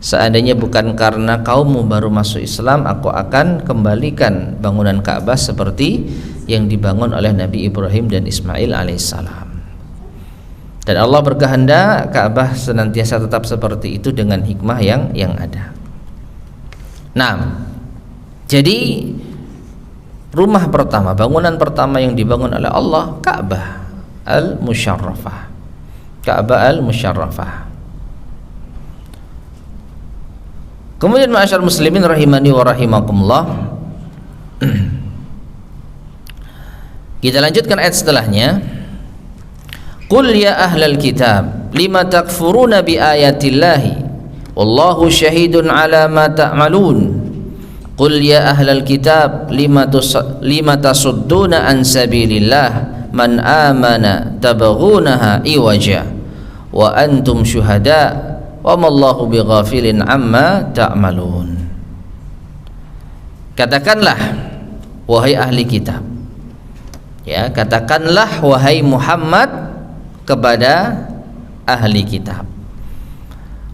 seandainya bukan karena kaummu baru masuk Islam, aku akan kembalikan bangunan Ka'bah seperti yang dibangun oleh Nabi Ibrahim dan Ismail alaihissalam. Dan Allah berkehendak Ka'bah senantiasa tetap seperti itu dengan hikmah yang ada. Nah, jadi rumah pertama, bangunan pertama yang dibangun oleh Allah, Ka'bah al-Musyarrafah. Ka'bah al-Musyarrafah. Kemudian ma'asyar muslimin rahimani wa rahimakumullah, kita lanjutkan ayat setelahnya. Qul ya ahlal kitab lima takfuruna bi ayatillahi wallahu syahidun ala ma ta'malun. Qul ya ahlal kitab lima tasudduna an sabilillah man amana tabghunaha iwaja wa antum syuhada wa mallahu bighafilin amma ta'malun. Katakanlah wahai ahli kitab, ya, katakanlah wahai Muhammad kepada ahli kitab,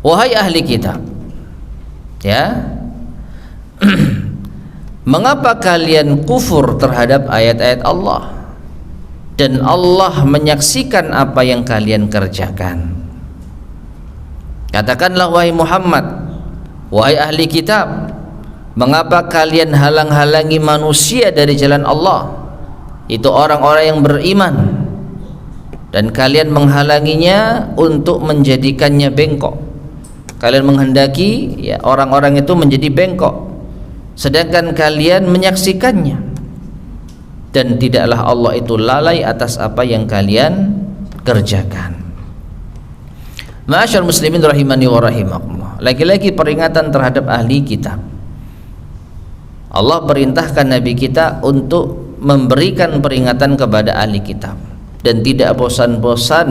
wahai ahli kitab, ya, mengapa kalian kufur terhadap ayat-ayat Allah dan Allah menyaksikan apa yang kalian kerjakan? Katakanlah wahai Muhammad, wahai ahli kitab, mengapa kalian halang-halangi manusia dari jalan Allah, itu orang-orang yang beriman, dan kalian menghalanginya untuk menjadikannya bengkok. Kalian menghendaki ya orang-orang itu menjadi bengkok, sedangkan kalian menyaksikannya. Dan tidaklah Allah itu lalai atas apa yang kalian kerjakan. Ma'asyar muslimin rahimani wa rahimakumullah, lagi-lagi peringatan terhadap ahli kitab. Allah perintahkan Nabi kita untuk memberikan peringatan kepada ahli kitab, dan tidak bosan-bosan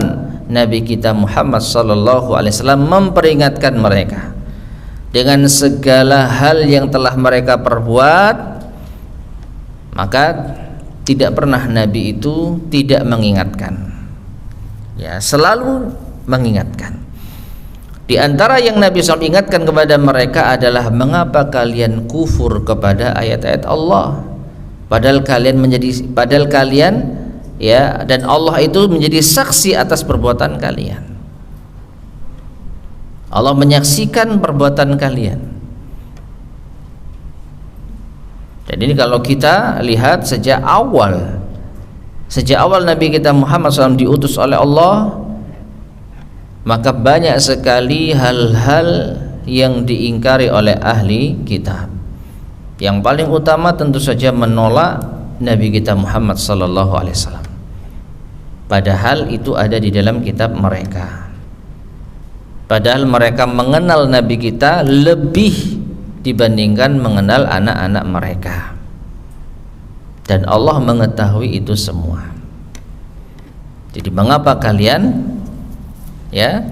Nabi kita Muhammad sallallahu alaihi wasallam memperingatkan mereka dengan segala hal yang telah mereka perbuat. Maka tidak pernah Nabi itu tidak mengingatkan, ya, selalu mengingatkan. Di antara yang Nabi SAW ingatkan kepada mereka adalah mengapa kalian kufur kepada ayat-ayat Allah, padahal kalian ya, dan Allah itu menjadi saksi atas perbuatan kalian. Allah menyaksikan perbuatan kalian. Jadi ini kalau kita lihat sejak awal Nabi kita Muhammad SAW diutus oleh Allah, maka banyak sekali hal-hal yang diingkari oleh ahli kitab. Yang paling utama tentu saja menolak Nabi kita Muhammad sallallahu alaihi wasallam, padahal itu ada di dalam kitab mereka. Padahal mereka mengenal Nabi kita lebih dibandingkan mengenal anak-anak mereka, dan Allah mengetahui itu semua. Jadi mengapa kalian ya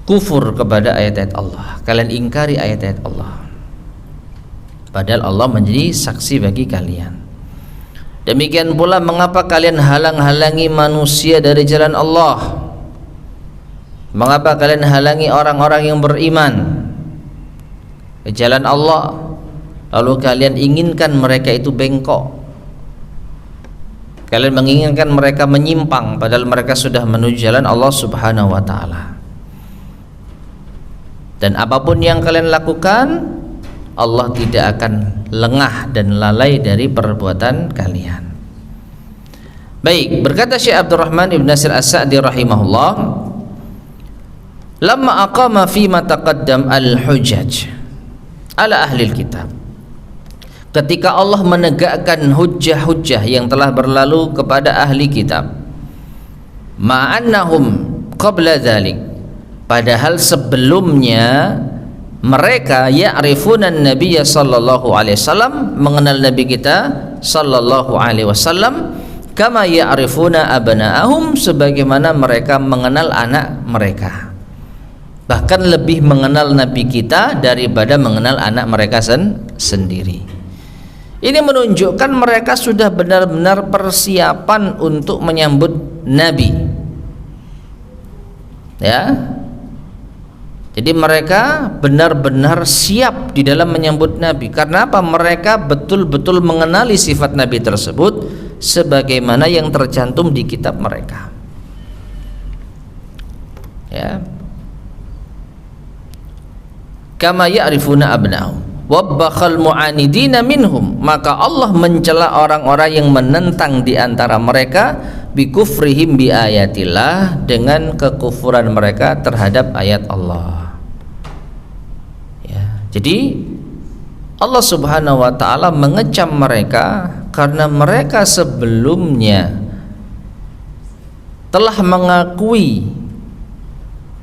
kufur kepada ayat-ayat Allah, kalian ingkari ayat-ayat Allah? padahal Allah menjadi saksi bagi kalian. Demikian pula mengapa kalian halang-halangi manusia dari jalan Allah? Mengapa kalian halangi orang-orang yang beriman ke jalan Allah, lalu kalian inginkan mereka itu bengkok, kalian menginginkan mereka menyimpang padahal mereka sudah menuju jalan Allah Subhanahu wa ta'ala. Dan apapun yang kalian lakukan, Allah tidak akan lengah dan lalai dari perbuatan kalian. Baik, berkata Syekh Abdurrahman Ibn Nasir As-Sa'di rahimahullah, lamma aqama fi ma taqaddam al-hujaj ala ahli kitab, ketika Allah menegakkan hujjah-hujjah yang telah berlalu kepada ahli kitab, ma'annahum qabla dzalik, padahal sebelumnya mereka ya'rifuna an-nabiyya sallallahu alaihi wasallam, mengenal nabi kita sallallahu alaihi wasallam, kama ya'rifuna abna'ahum, sebagaimana mereka mengenal anak mereka, bahkan lebih mengenal nabi kita daripada mengenal anak mereka sendiri. Ini menunjukkan mereka sudah benar-benar persiapan untuk menyambut nabi, ya. Jadi mereka benar-benar siap di dalam menyambut Nabi. Karena apa? Mereka betul-betul mengenali sifat Nabi tersebut sebagaimana yang tercantum di kitab mereka. Ya. Kama ya'rifuna abna'ahum wabbakhal mu'anidina minhum, maka Allah mencela orang-orang yang menentang di antara mereka bikufrihim bi ayatillah, dengan kekufuran mereka terhadap ayat Allah. Jadi Allah Subhanahu wa ta'ala mengecam mereka karena mereka sebelumnya telah mengakui,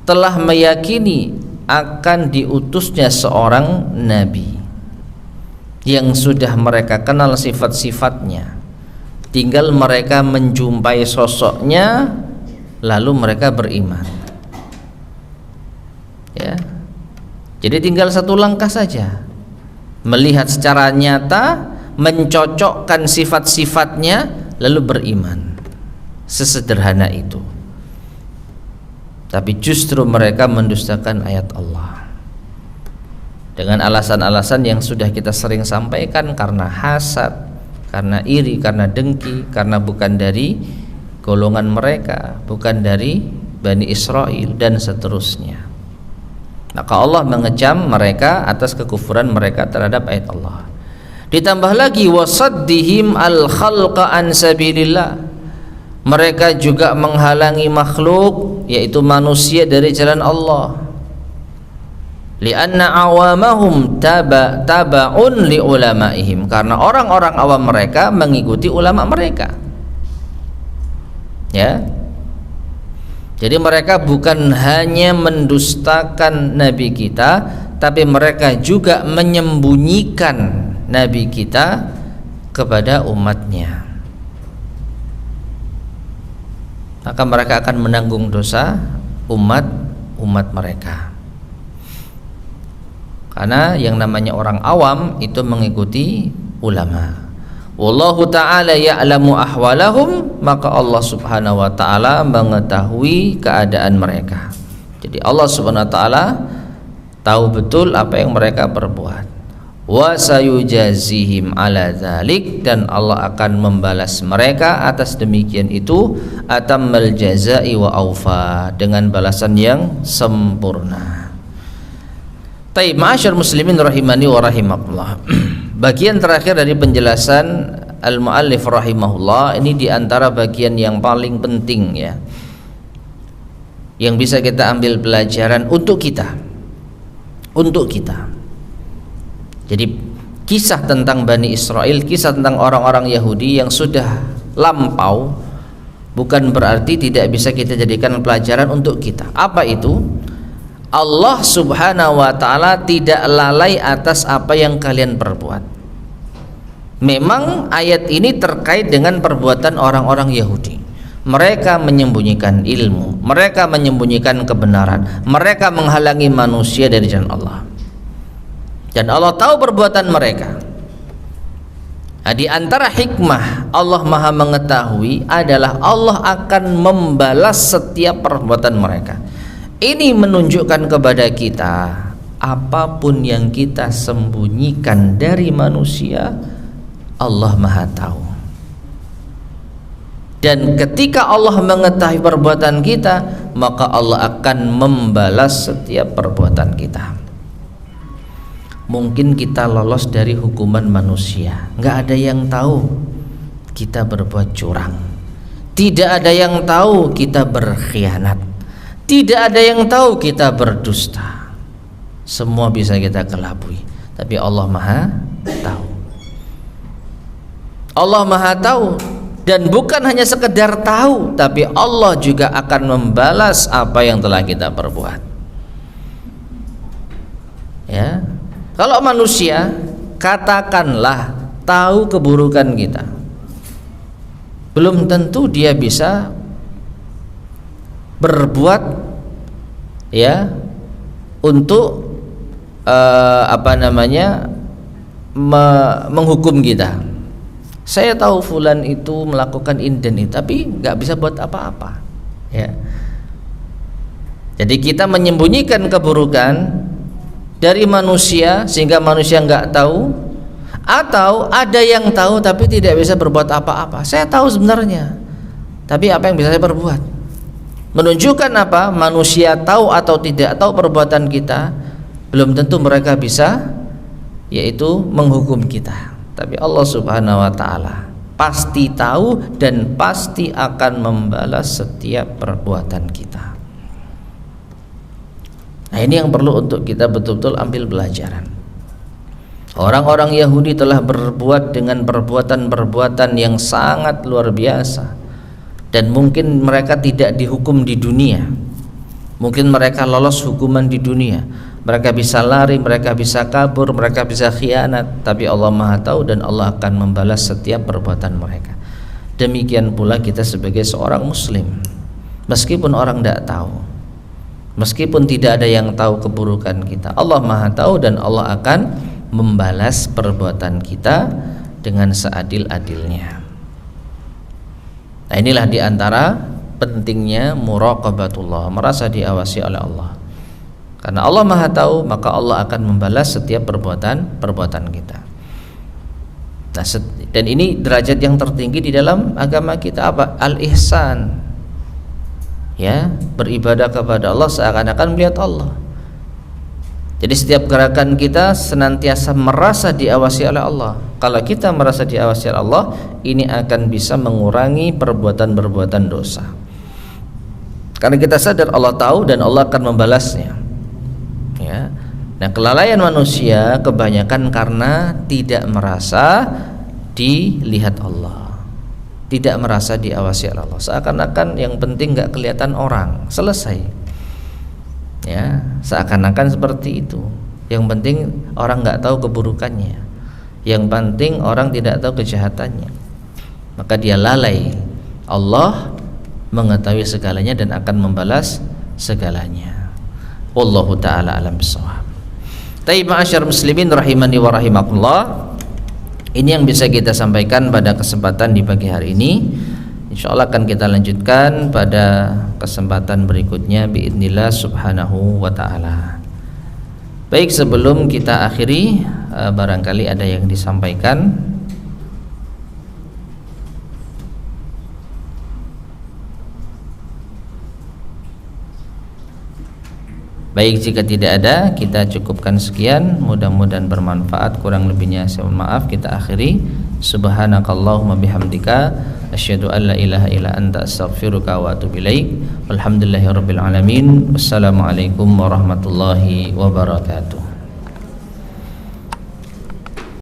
telah meyakini akan diutusnya seorang nabi yang sudah mereka kenal sifat-sifatnya, tinggal mereka menjumpai sosoknya lalu mereka beriman, ya. Jadi tinggal satu langkah saja, melihat secara nyata, mencocokkan sifat-sifatnya, lalu beriman. Sesederhana itu. Tapi justru mereka mendustakan ayat Allah dengan alasan-alasan yang sudah kita sering sampaikan, karena hasad, karena iri, karena dengki, karena bukan dari golongan mereka, bukan dari Bani Israel, dan seterusnya. Maka Allah mengecam mereka atas kekufuran mereka terhadap ayat Allah. Ditambah lagi wasaddihim al-khalqa an sabilillah, mereka juga menghalangi makhluk, yaitu manusia, dari jalan Allah. Lianna awamahum taba'un li ulamaihim, karena orang-orang awam mereka mengikuti ulama mereka, ya. Jadi mereka bukan hanya mendustakan nabi kita, tapi mereka juga menyembunyikan nabi kita kepada umatnya. Maka mereka akan menanggung dosa umat mereka. Karena yang namanya orang awam itu mengikuti ulama. Wallahu ta'ala ya'lamu ahwalahum, maka Allah Subhanahu wa ta'ala mengetahui keadaan mereka. Jadi Allah Subhanahu wa ta'ala tahu betul apa yang mereka perbuat. Wa sayujazihim ala dzalik, dan Allah akan membalas mereka atas demikian itu, atammal jazai wa aufa, dengan balasan yang sempurna. Taib, ma'asyar muslimin rahimani wa rahimakumullah. Bagian terakhir dari penjelasan al-muallif rahimahullah ini diantara bagian yang paling penting, ya, yang bisa kita ambil pelajaran untuk kita. Jadi kisah tentang Bani Israel, kisah tentang orang-orang Yahudi yang sudah lampau, bukan berarti tidak bisa kita jadikan pelajaran untuk kita. Apa itu? Allah Subhanahu wa ta'ala tidak lalai atas apa yang kalian perbuat. Memang ayat ini terkait dengan perbuatan orang-orang Yahudi. Mereka menyembunyikan ilmu, mereka menyembunyikan kebenaran, mereka menghalangi manusia dari jalan Allah. dan Allah tahu perbuatan mereka. Nah, di antara hikmah Allah Maha mengetahui adalah Allah akan membalas setiap perbuatan mereka. Ini menunjukkan kepada kita, apapun yang kita sembunyikan dari manusia, Allah Maha tahu. Dan ketika Allah mengetahui perbuatan kita, maka Allah akan membalas setiap perbuatan kita. Mungkin kita lolos dari hukuman manusia, nggak ada yang tahu kita berbuat curang, tidak ada yang tahu kita berkhianat, tidak ada yang tahu kita berdusta. Semua bisa kita kelabui, tapi Allah Maha tahu. Allah Maha tahu, dan bukan hanya sekedar tahu, tapi Allah juga akan membalas apa yang telah kita perbuat. Ya, kalau manusia katakanlah tahu keburukan kita, belum tentu dia bisa berbuat ya untuk menghukum kita. Saya tahu fulan itu melakukan ini dan itu, tapi nggak bisa buat apa-apa. Ya. Jadi kita menyembunyikan keburukan dari manusia sehingga manusia nggak tahu, atau ada yang tahu tapi tidak bisa berbuat apa-apa. Saya tahu sebenarnya, tapi apa yang bisa saya perbuat? Menunjukkan apa? Manusia tahu atau tidak tahu perbuatan kita, belum tentu mereka bisa, yaitu menghukum kita. Tapi Allah Subhanahu wa ta'ala pasti tahu dan pasti akan membalas setiap perbuatan kita. Nah, ini yang perlu untuk kita betul-betul ambil pelajaran. Orang-orang Yahudi telah berbuat dengan perbuatan-perbuatan yang sangat luar biasa, dan mungkin mereka tidak dihukum di dunia, mungkin mereka lolos hukuman di dunia, mereka bisa lari, mereka bisa kabur, mereka bisa khianat, tapi Allah Maha tahu dan Allah akan membalas setiap perbuatan mereka. Demikian pula kita sebagai seorang muslim, meskipun orang tidak tahu, meskipun tidak ada yang tahu keburukan kita, Allah Maha tahu dan Allah akan membalas perbuatan kita dengan seadil-adilnya. Nah, inilah diantara pentingnya muraqabatullah, merasa diawasi oleh Allah. Karena Allah Maha tahu, maka Allah akan membalas setiap perbuatan kita. Nah, dan ini derajat yang tertinggi di dalam agama kita, apa? Al-ihsan. Ya, beribadah kepada Allah seakan-akan melihat Allah. Jadi setiap gerakan kita senantiasa merasa diawasi oleh Allah. Kalau kita merasa diawasi oleh Allah, ini akan bisa mengurangi perbuatan-perbuatan dosa. Karena kita sadar Allah tahu dan Allah akan membalasnya. Ya. Nah, kelalaian manusia kebanyakan karena tidak merasa dilihat Allah, tidak merasa diawasi oleh Allah. Seakan-akan yang penting nggak kelihatan orang, selesai. Ya, seakan-akan seperti itu. Yang penting orang nggak tahu keburukannya, yang penting orang tidak tahu kejahatannya. Maka dia lalai. Allah mengetahui segalanya dan akan membalas segalanya. Wallahu ta'ala alam bisawab. Taib ma'asyar muslimin rahimani wa rahimakumullah. Ini yang bisa kita sampaikan pada kesempatan di pagi hari ini. InsyaAllah akan kita lanjutkan pada kesempatan berikutnya biidznillah subhanahu wa ta'ala. Baik, sebelum kita akhiri, barangkali ada yang disampaikan. Baik, jika tidak ada, kita cukupkan sekian. Mudah-mudahan bermanfaat. Kurang lebihnya saya mohon maaf. Kita akhiri. Subhanakallahumma bihamdika asyhadu an la ilaha illa anta astaghfiruka wa atubu ilaik. Walhamdulillahirabbil alamin. Wassalamualaikum warahmatullahi wabarakatuh.